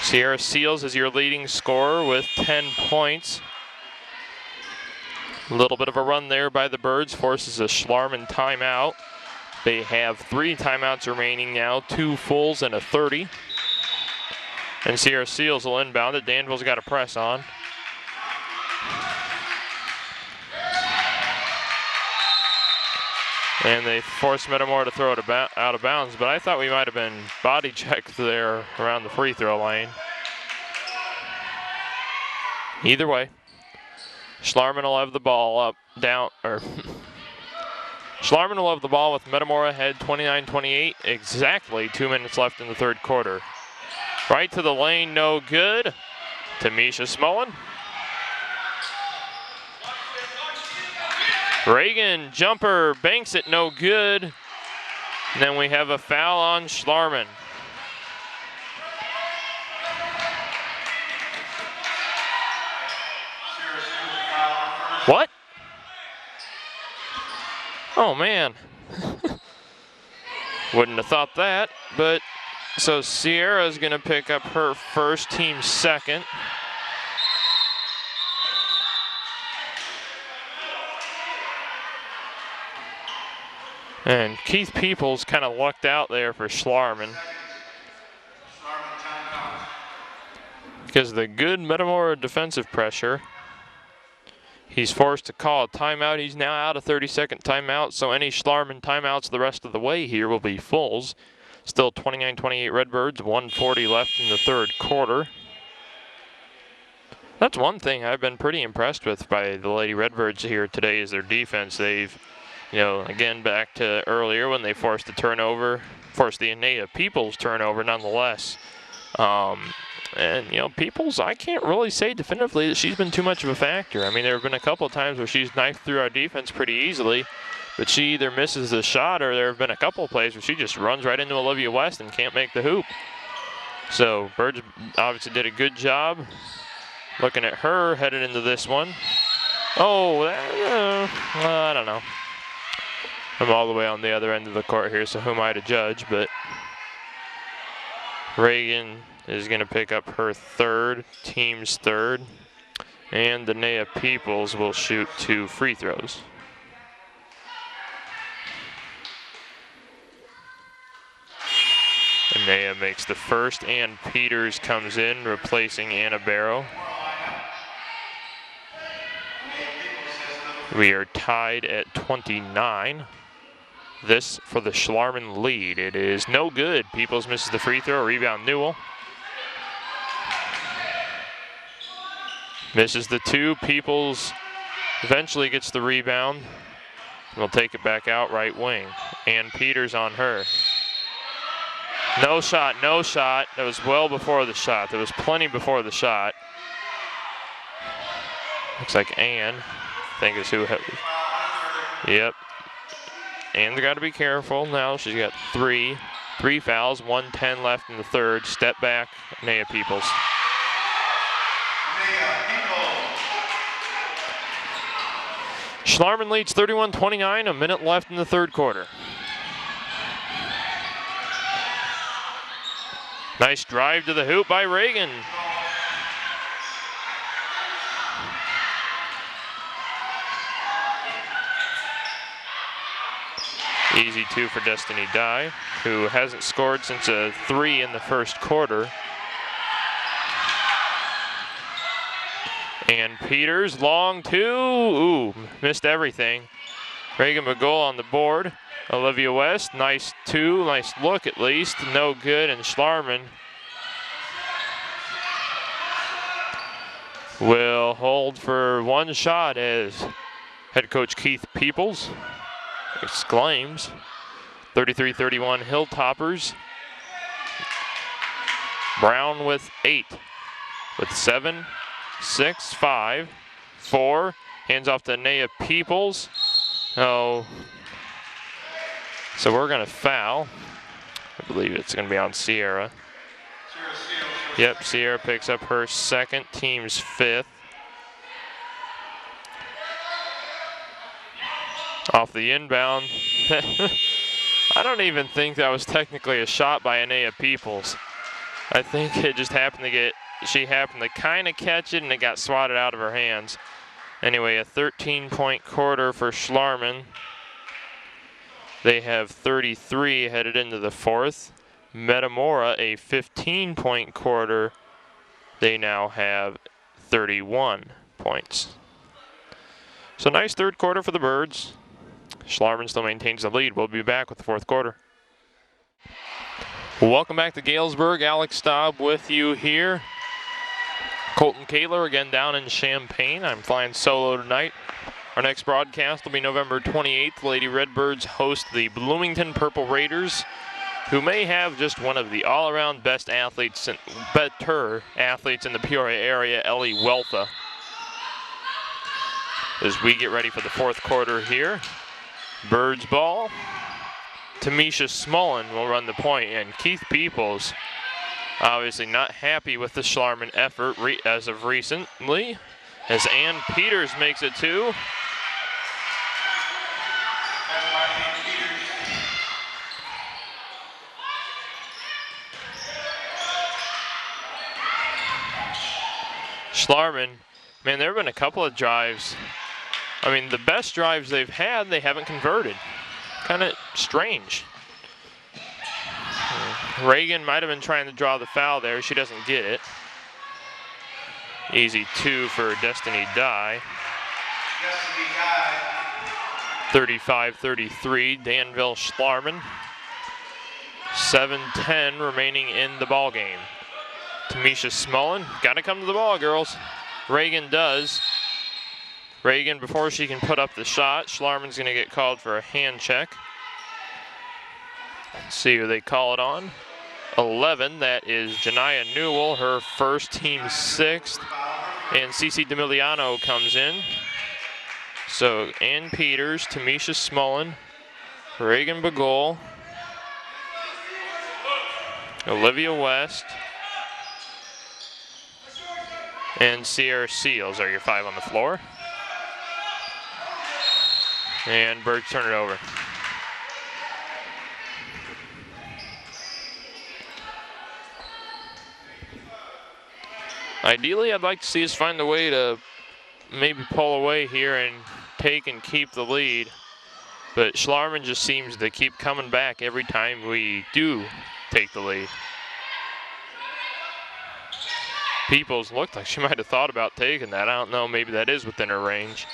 Sierra Seals is your leading scorer with 10 points. A little bit of a run there by the Birds, forces a Schlarman timeout. They have 3 timeouts remaining now, 2 fulls and a 30. And Sierra Seals will inbound it. Danville's got a press on. And they forced Metamora to throw it out of bounds, but I thought we might have been body checked there around the free throw line. Either way, Schlarman will have the ball Schlarman will have the ball with Metamora ahead 29-28, exactly 2 minutes left in the third quarter. Right to the lane, no good. Tamisha Smolin. Reagan, jumper, banks it, no good. And then we have a foul on Schlarman. What? Oh, man. Wouldn't have thought that, but so Sierra's going to pick up her first, team second. And Keith Peoples kind of lucked out there for Schlarman. Because of the good Metamora defensive pressure, he's forced to call a timeout. He's now out of 30-second timeout, so any Schlarman timeouts the rest of the way here will be fulls. Still 29-28 Redbirds, 1:40 left in the third quarter. That's one thing I've been pretty impressed with by the Lady Redbirds here today is their defense. They've, again, back to earlier when they forced the Anea Peoples turnover nonetheless. And, Peoples, I can't really say definitively that she's been too much of a factor. I mean, there have been a couple of times where she's knifed through our defense pretty easily, but she either misses the shot or there have been a couple of plays where she just runs right into Olivia West and can't make the hoop. So, Birds obviously did a good job looking at her headed into this one. Oh, I don't know. I'm all the way on the other end of the court here, so who am I to judge? But Reagan is going to pick up her third, team's third, and Anea Peoples will shoot 2 free throws. Anea makes the first, and Peters comes in, replacing Anna Barrow. We are tied at 29. This for the Schlarman lead. It is no good. Peoples misses the free throw. Rebound Newell. Misses the 2. Peoples eventually gets the rebound. We'll take it back out right wing. And Peters on her. No shot, no shot. That was well before the shot. There was plenty before the shot. Looks like Ann, I think is who. Yep. Ann's got to be careful now. She's got 3 fouls, 1:10 left in the third. Step back, Anea Peoples. Schlarman leads 31-29, a minute left in the third quarter. Nice drive to the hoop by Reagan. Easy 2 for Destiny Dye, who hasn't scored since a 3 in the first quarter. And Peters, long 2. Ooh, missed everything. Reagan McGull on the board. Olivia West, nice 2, nice look at least. No good, and Schlarman will hold for 1 shot as head coach Keith Peoples exclaims. 33-31 Hilltoppers. Brown with 8. With 7, 6, 5, 4. Hands off to Anea Peoples. Oh. So we're going to foul. I believe it's going to be on Sierra. Yep, Sierra picks up her second, team's 5th. Off the inbound. I don't even think that was technically a shot by Anea Peoples. I think it just happened to she happened to kind of catch it and it got swatted out of her hands. Anyway, a 13-point quarter for Schlarman. They have 33 headed into the fourth. Metamora a 15-point quarter. They now have 31 points. So nice third quarter for the Birds. Schlarman still maintains the lead. We'll be back with the fourth quarter. Welcome back to Galesburg. Alex Staub with you here. Colton Kaler again down in Champaign. I'm flying solo tonight. Our next broadcast will be November 28th. Lady Redbirds host the Bloomington Purple Raiders, who may have just one of the all-around best athletes, better athletes in the Peoria area, Ellie Weltha. As we get ready for the fourth quarter here, Birds ball. Tamisha Smullen will run the point, and Keith Peoples obviously not happy with the Schlarman effort as of recently, as Ann Peters makes it two. Schlarman, man, there have been a couple of drives. I mean, the best drives they've had, they haven't converted. Kind of strange. Reagan might have been trying to draw the foul there. She doesn't get it. Easy two for Destiny Dye. 35-33, Danville Schlarman. 7:10 remaining in the ball game. Tamisha Smullen, gotta come to the ball, girls. Reagan does. Reagan, before she can put up the shot, Schlarman's gonna get called for a hand check. Let's see who they call it on. 11, that is Janiyah Newell, her first, team sixth. And Cece Demiliano comes in. So Ann Peters, Tamisha Smullen, Reagan Bagol, Olivia West, and Sierra Seals are your five on the floor. And Birds turn it over. Ideally, I'd like to see us find a way to maybe pull away here and take and keep the lead. But Schlarman just seems to keep coming back every time we do take the lead. Peoples looked like she might have thought about taking that. I don't know, maybe that is within her range.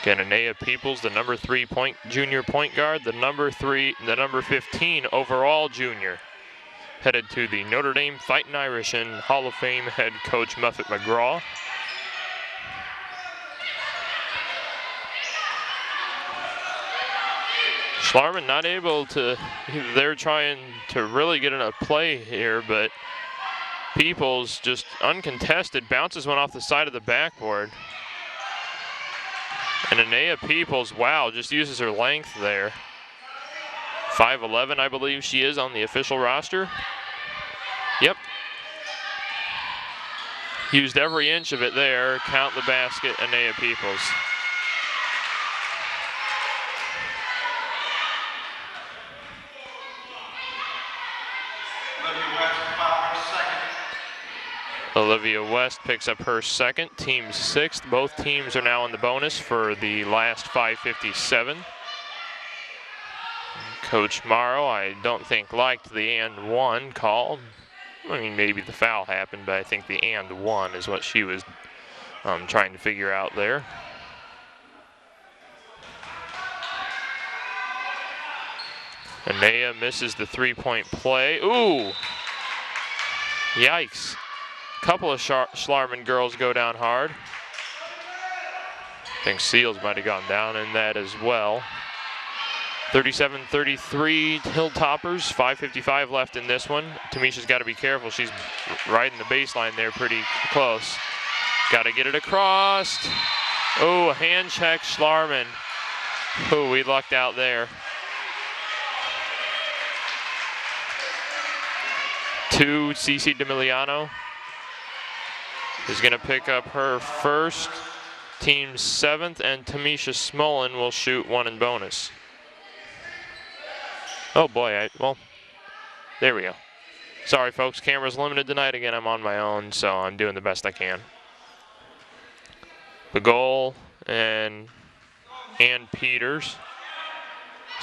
Again, Anea Peoples, the number 3 junior point guard, the number 15 overall junior, headed to the Notre Dame Fighting Irish and Hall of Fame head coach Muffet McGraw. Schlarman not able to, they're trying to really get in a play here, but Peoples just uncontested, bounces one off the side of the backboard. And Anea Peoples, wow, just uses her length there. 5'11", I believe she is on the official roster. Yep. Used every inch of it there. Count the basket, Anea Peoples. Olivia West picks up her second, team sixth. Both teams are now in the bonus for the last 5:57. Coach Morrow, I don't think liked the and one call. I mean, maybe the foul happened, but I think the and one is what she was trying to figure out there. Anea misses the three-point play. Ooh! Yikes. Couple of Schlarman girls go down hard. I think Seals might have gone down in that as well. 37-33 Hilltoppers, 5:55 left in this one. Tamisha's got to be careful. She's riding the baseline there pretty close. Got to get it across. Oh, hand check Schlarman. Oh, we lucked out there. Two, Cece Demiliano is going to pick up her first, team seventh, and Tamisha Smullen will shoot one in bonus. Oh boy, well, there we go. Sorry folks, camera's limited tonight. Again, I'm on my own, so I'm doing the best I can. The goal and Ann Peters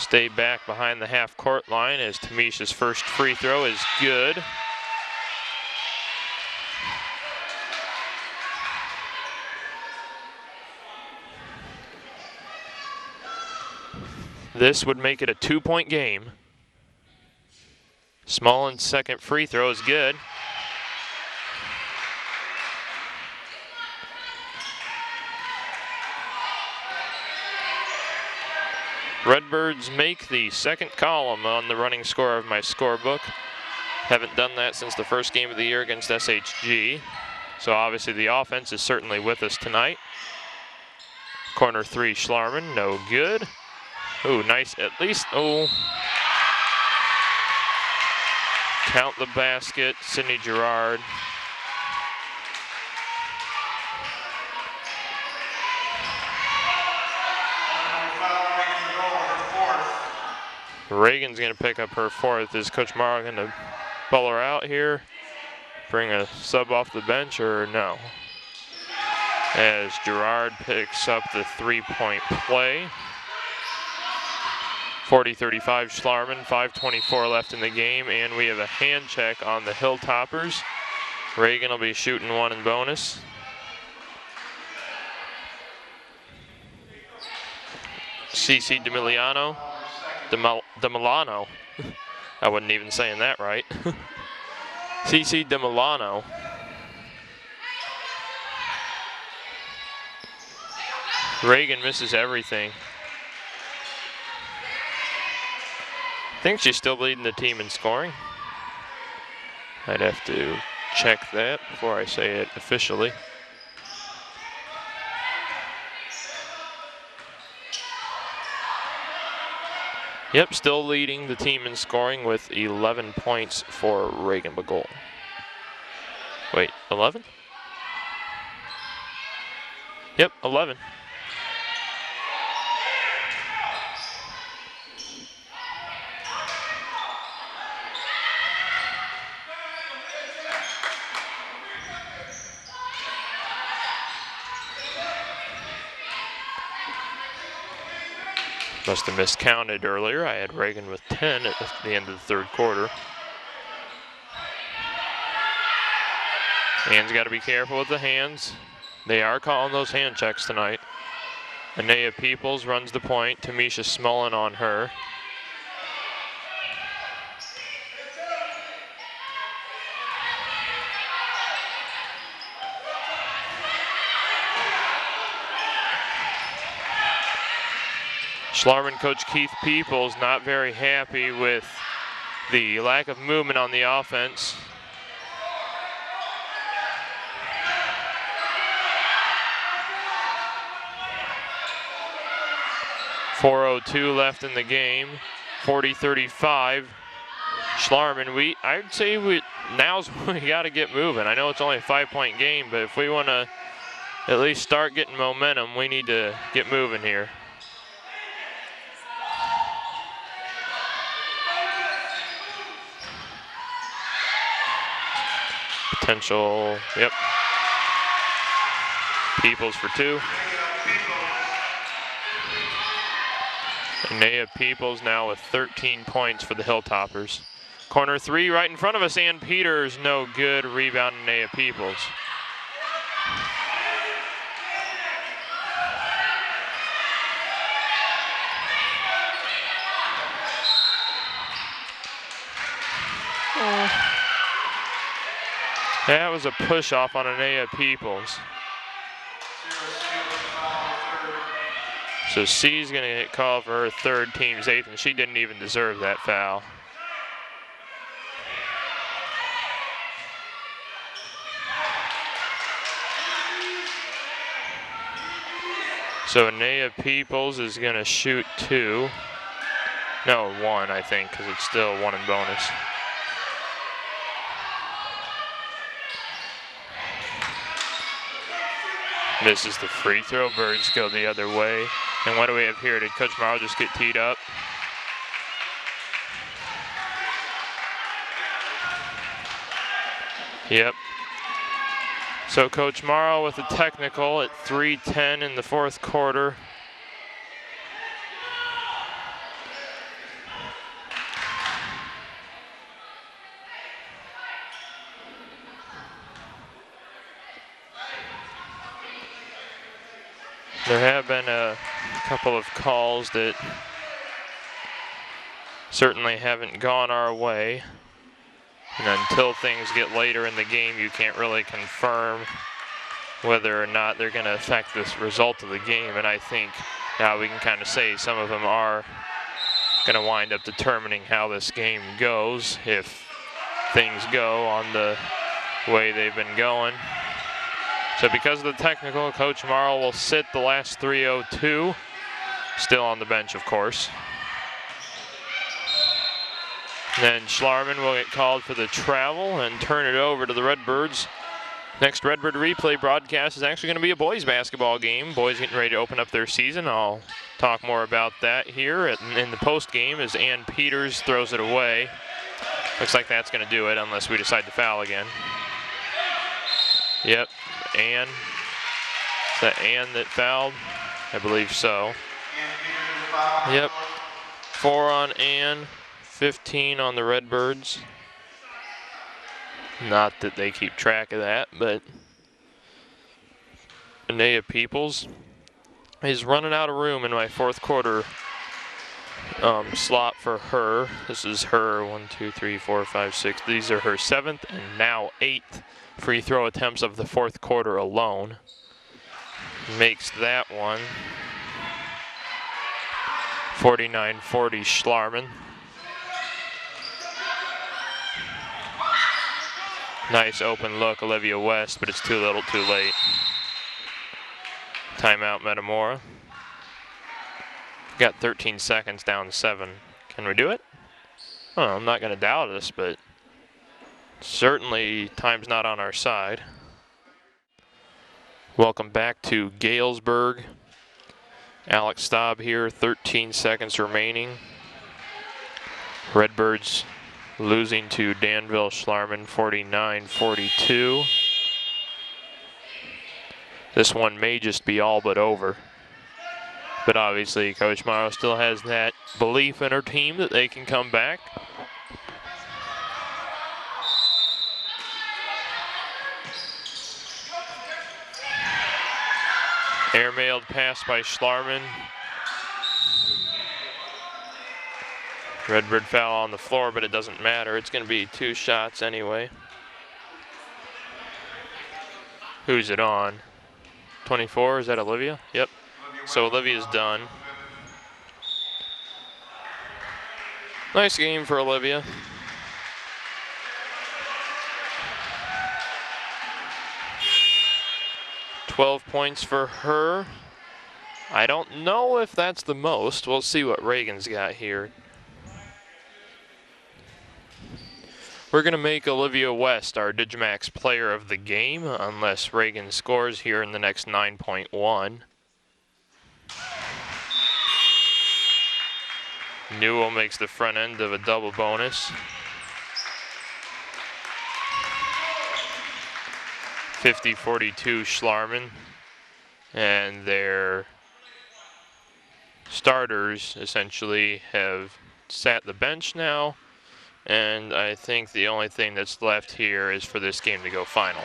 stay back behind the half-court line as Tamisha's first free throw is good. This would make it a 2-point game. Smollen's second free throw is good. Redbirds make the second column on the running score of my scorebook. Haven't done that since the first game of the year against SHG. So obviously the offense is certainly with us tonight. Corner three, Schlarman, no good. Ooh, nice, at least, oh. Count the basket, Sydney Gerard. Reagan's going to pick up her fourth. Is Coach Morrow going to pull her out here? Bring a sub off the bench or no? As Gerard picks up the three-point play. 40-35 Schlarman, 5:24 left in the game, and we have a hand check on the Hilltoppers. Reagan will be shooting one in bonus. CC DeMilano. DeMilano. I wasn't even saying that right. CC DeMilano. Reagan misses everything. I think she's still leading the team in scoring. I'd have to check that before I say it officially. Yep, still leading the team in scoring with 11 points for Reagan Bagol. Wait, 11? Yep, 11. Must have miscounted earlier. I had Reagan with 10 at the end of the third quarter. Anne's got to be careful with the hands. They are calling those hand checks tonight. Anea Peoples runs the point. Tamisha Smollen on her. Schlarman coach Keith Peoples not very happy with the lack of movement on the offense. .402 left in the game. 40-35. Schlarman, I'd say now's when we got to get moving. I know it's only a 5-point game, but if we want to at least start getting momentum, we need to get moving here. Potential, yep. Peoples for two. Anea Peoples now with 13 points for the Hilltoppers. Corner three right in front of us, Ann Peters, no good. Rebound, Anea Peoples. That was a push off on Anea Peoples. So C's going to get called for her third, team's eighth, and she didn't even deserve that foul. So Anea Peoples is going to shoot two. No, one, I think, because it's still one in bonus. Misses the free throw. Birds go the other way. And what do we have here? Did Coach Morrow just get teed up? Yep. So Coach Morrow with a technical at 3:10 in the fourth quarter. There have been a couple of calls that certainly haven't gone our way. And until things get later in the game, you can't really confirm whether or not they're going to affect the result of the game. And I think now we can kind of say some of them are going to wind up determining how this game goes if things go on the way they've been going. So because of the technical, Coach Morrow will sit the last 3:02, still on the bench, of course. Then Schlarman will get called for the travel and turn it over to the Redbirds. Next Redbird replay broadcast is actually going to be a boys basketball game. Boys getting ready to open up their season. I'll talk more about that here in the post game as Ann Peters throws it away. Looks like that's going to do it unless we decide to foul again. Yep, Ann. Is that Ann that fouled? I believe so. Yep, 4 on Ann, 15 on the Redbirds. Not that they keep track of that, but Anea Peoples is running out of room in my fourth quarter slot for her. This is her 1, 2, 3, 4, 5, 6. These are her 7th and now 8th free throw attempts of the fourth quarter alone. Makes that one 49-40 Schlarman. Nice open look, Olivia West, but it's too little, too late. Timeout, Metamora. Got 13 seconds, down 7. Can we do it? Oh, I'm not going to doubt us, but certainly time's not on our side. Welcome back to Galesburg. Alex Staub here, 13 seconds remaining. Redbirds losing to Danville Schlarman 49-42. This one may just be all but over. But obviously Coach Morrow still has that belief in her team that they can come back. Airmailed pass by Schlarman. Redbird foul on the floor, but it doesn't matter. It's going to be 2 shots anyway. Who's it on? 24, is that Olivia? Yep. So Olivia's done. Nice game for Olivia. $12 points for her. I don't know if that's the most. We'll see what Reagan's got here. We're going to make Olivia West our digiMAX player of the game unless Reagan scores here in the next 9.1. Newell makes the front end of a double bonus. 50-42 Schlarman. And their starters essentially have sat the bench now. And I think the only thing that's left here is for this game to go final.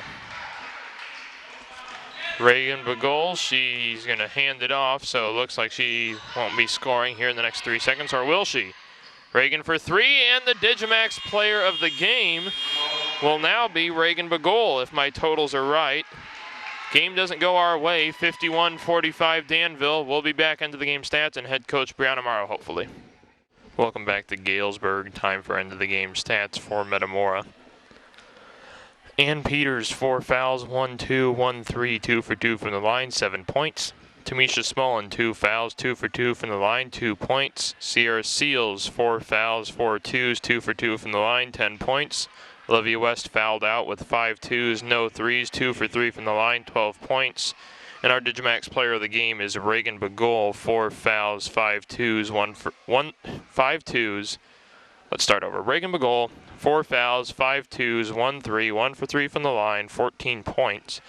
Reagan Bagol, she's going to hand it off, so it looks like she won't be scoring here in the next 3 seconds, or will she? Reagan for 3, and the digiMAX player of the game will now be Reagan Bagol, if my totals are right. Game doesn't go our way, 51-45 Danville. We'll be back into the game stats and head coach Brianna Morrow, hopefully. Welcome back to Galesburg. Time for end of the game stats for Metamora. Ann Peters, 4 fouls, 1, 2, 1, 3, 2 for 2 from the line, 7 points. Tamisha Smolin, 2 fouls, 2 for 2 from the line, 2 points. Sierra Seals, 4 fouls, 4 twos, 2 for 2 from the line, 10 points. Olivia West fouled out with 5 twos, no threes, 2 for 3 from the line, 12 points. And our digiMAX player of the game is Reagan Bagol, 4 fouls, 5 twos, 5 twos. Let's start over. Reagan Bagol, 4 fouls, 5 twos, 1 3, 1 for 3 from the line, 14 points.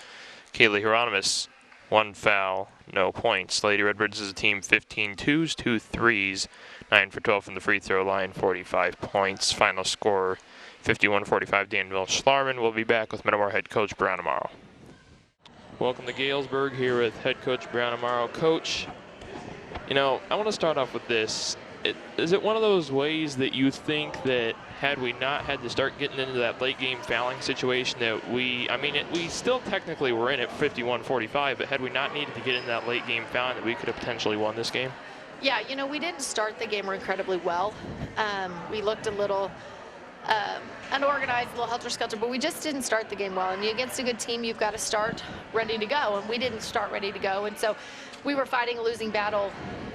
Kaylee Hieronymus, 1 foul, no points. Lady Redbirds is a team 15 twos, 2 threes, 9 for 12 from the free throw line, 45 points. Final score 51-45 Danville Schlarman. We'll be back with Metamora head coach Brianna Morrow. Welcome to Galesburg here with head coach Brown Amaro. Coach, you know, I want to start off with this. Is it one of those ways that you think that had we not had to start getting into that late game fouling situation that we still technically were in at 51-45, but had we not needed to get into that late game fouling that we could have potentially won this game? Yeah, you know, we didn't start the game incredibly well. We looked a little unorganized, a little helter-skelter, but we just didn't start the game well. And against a good team, you've got to start ready to go, and we didn't start ready to go. And so we were fighting a losing battle,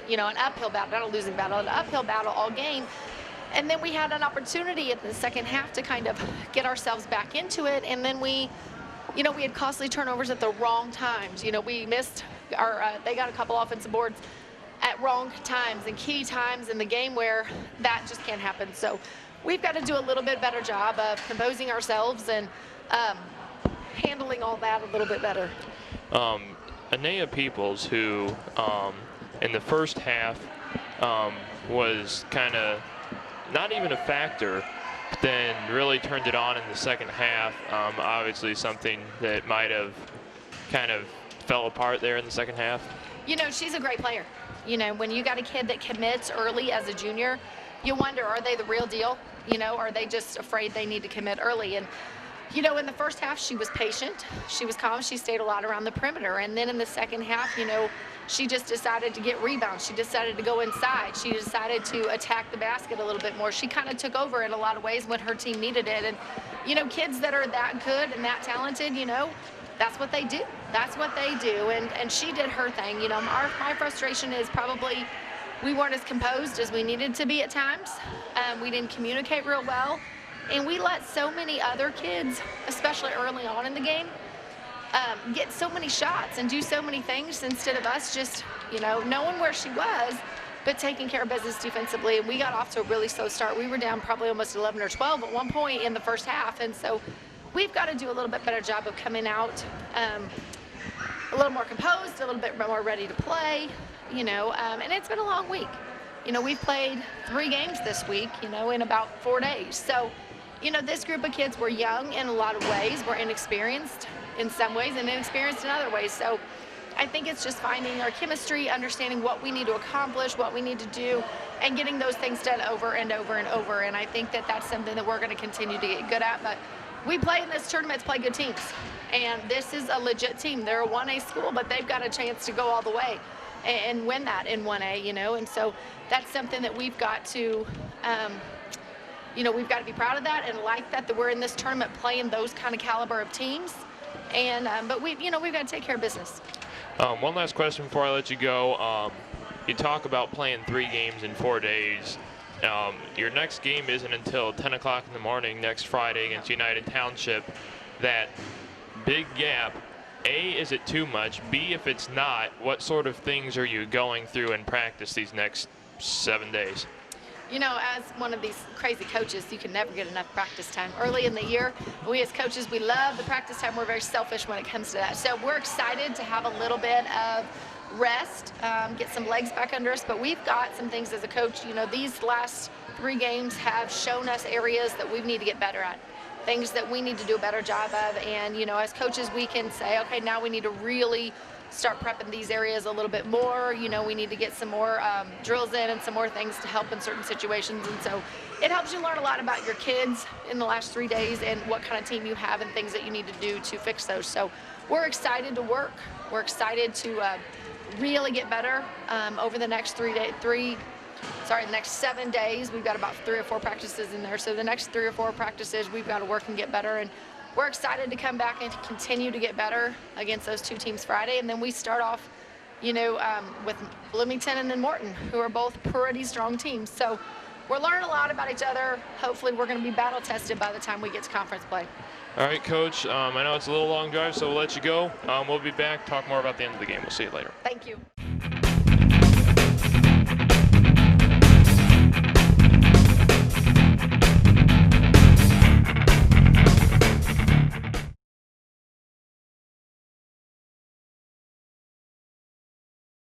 you know, an uphill battle, not a losing battle, an uphill battle all game. And then we had an opportunity in the second half to kind of get ourselves back into it. And then we had costly turnovers at the wrong times. You know, we missed they got a couple offensive boards at wrong times and key times in the game where that just can't happen. So we've got to do a little bit better job of composing ourselves and handling all that a little bit better. Anea Peoples, who in the first half was kind of not even a factor, but then really turned it on in the second half. Obviously something that might have kind of fell apart there in the second half. You know, she's a great player. You know, when you got a kid that commits early as a junior, you wonder, are they the real deal? You know, are they just afraid they need to commit early? And, you know, in the first half, she was patient. She was calm. She stayed a lot around the perimeter. And then in the second half, you know, she just decided to get rebounds. She decided to go inside. She decided to attack the basket a little bit more. She kind of took over in a lot of ways when her team needed it. And, you know, kids that are that good and that talented, you know, that's what they do. That's what they do. And she did her thing. You know, my frustration is probably we weren't as composed as we needed to be at times. We didn't communicate real well. And we let so many other kids, especially early on in the game, get so many shots and do so many things instead of us just, you know, knowing where she was, but taking care of business defensively. And we got off to a really slow start. We were down probably almost 11 or 12 at one point in the first half. And so we've got to do a little bit better job of coming out a little more composed, a little bit more ready to play, you know, and it's been a long week. You know, we've played 3 games this week, you know, in about 4 days. So, you know, this group of kids were young in a lot of ways. We're inexperienced in some ways and inexperienced in other ways. So I think it's just finding our chemistry, understanding what we need to accomplish, what we need to do, and getting those things done over and over and over. And I think that that's something that we're going to continue to get good at. But we play in this tournament to play good teams. And this is a legit team. They're a 1A school, but they've got a chance to go all the way and win that in 1A, you know. And so that's something that we've got to, you know, we've got to be proud of that and like that we're in this tournament playing those kind of caliber of teams. And but we've got to take care of business. One last question before I let you go. You talk about playing 3 games in 4 days. Your next game isn't until 10 o'clock in the morning next Friday against United Township. That big gap, A, is it too much? B, if it's not, what sort of things are you going through in practice these next 7 days? You know, as one of these crazy coaches, you can never get enough practice time. Early in the year, we as coaches, we love the practice time. We're very selfish when it comes to that. So we're excited to have a little bit of rest, get some legs back under us, but we've got some things as a coach. You know, these last 3 games have shown us areas that we need to get better at, things that we need to do a better job of. And, you know, as coaches, we can say, okay, now we need to really start prepping these areas a little bit more. You know, we need to get some more drills in and some more things to help in certain situations. And so it helps you learn a lot about your kids in the last 3 days and what kind of team you have and things that you need to do to fix those. So we're excited to work. We're excited to really get better over the next the next 7 days. We've got about 3 or 4 practices in there. So the next 3 or 4 practices, we've got to work and get better. And we're excited to come back and continue to get better against those 2 teams Friday. And then we start off, you know, with Bloomington and then Morton, who are both pretty strong teams. So we're learning a lot about each other. Hopefully we're going to be battle tested by the time we get to conference play. All right, Coach, I know it's a little long drive, so we'll let you go. We'll be back, talk more about the end of the game. We'll see you later. Thank you.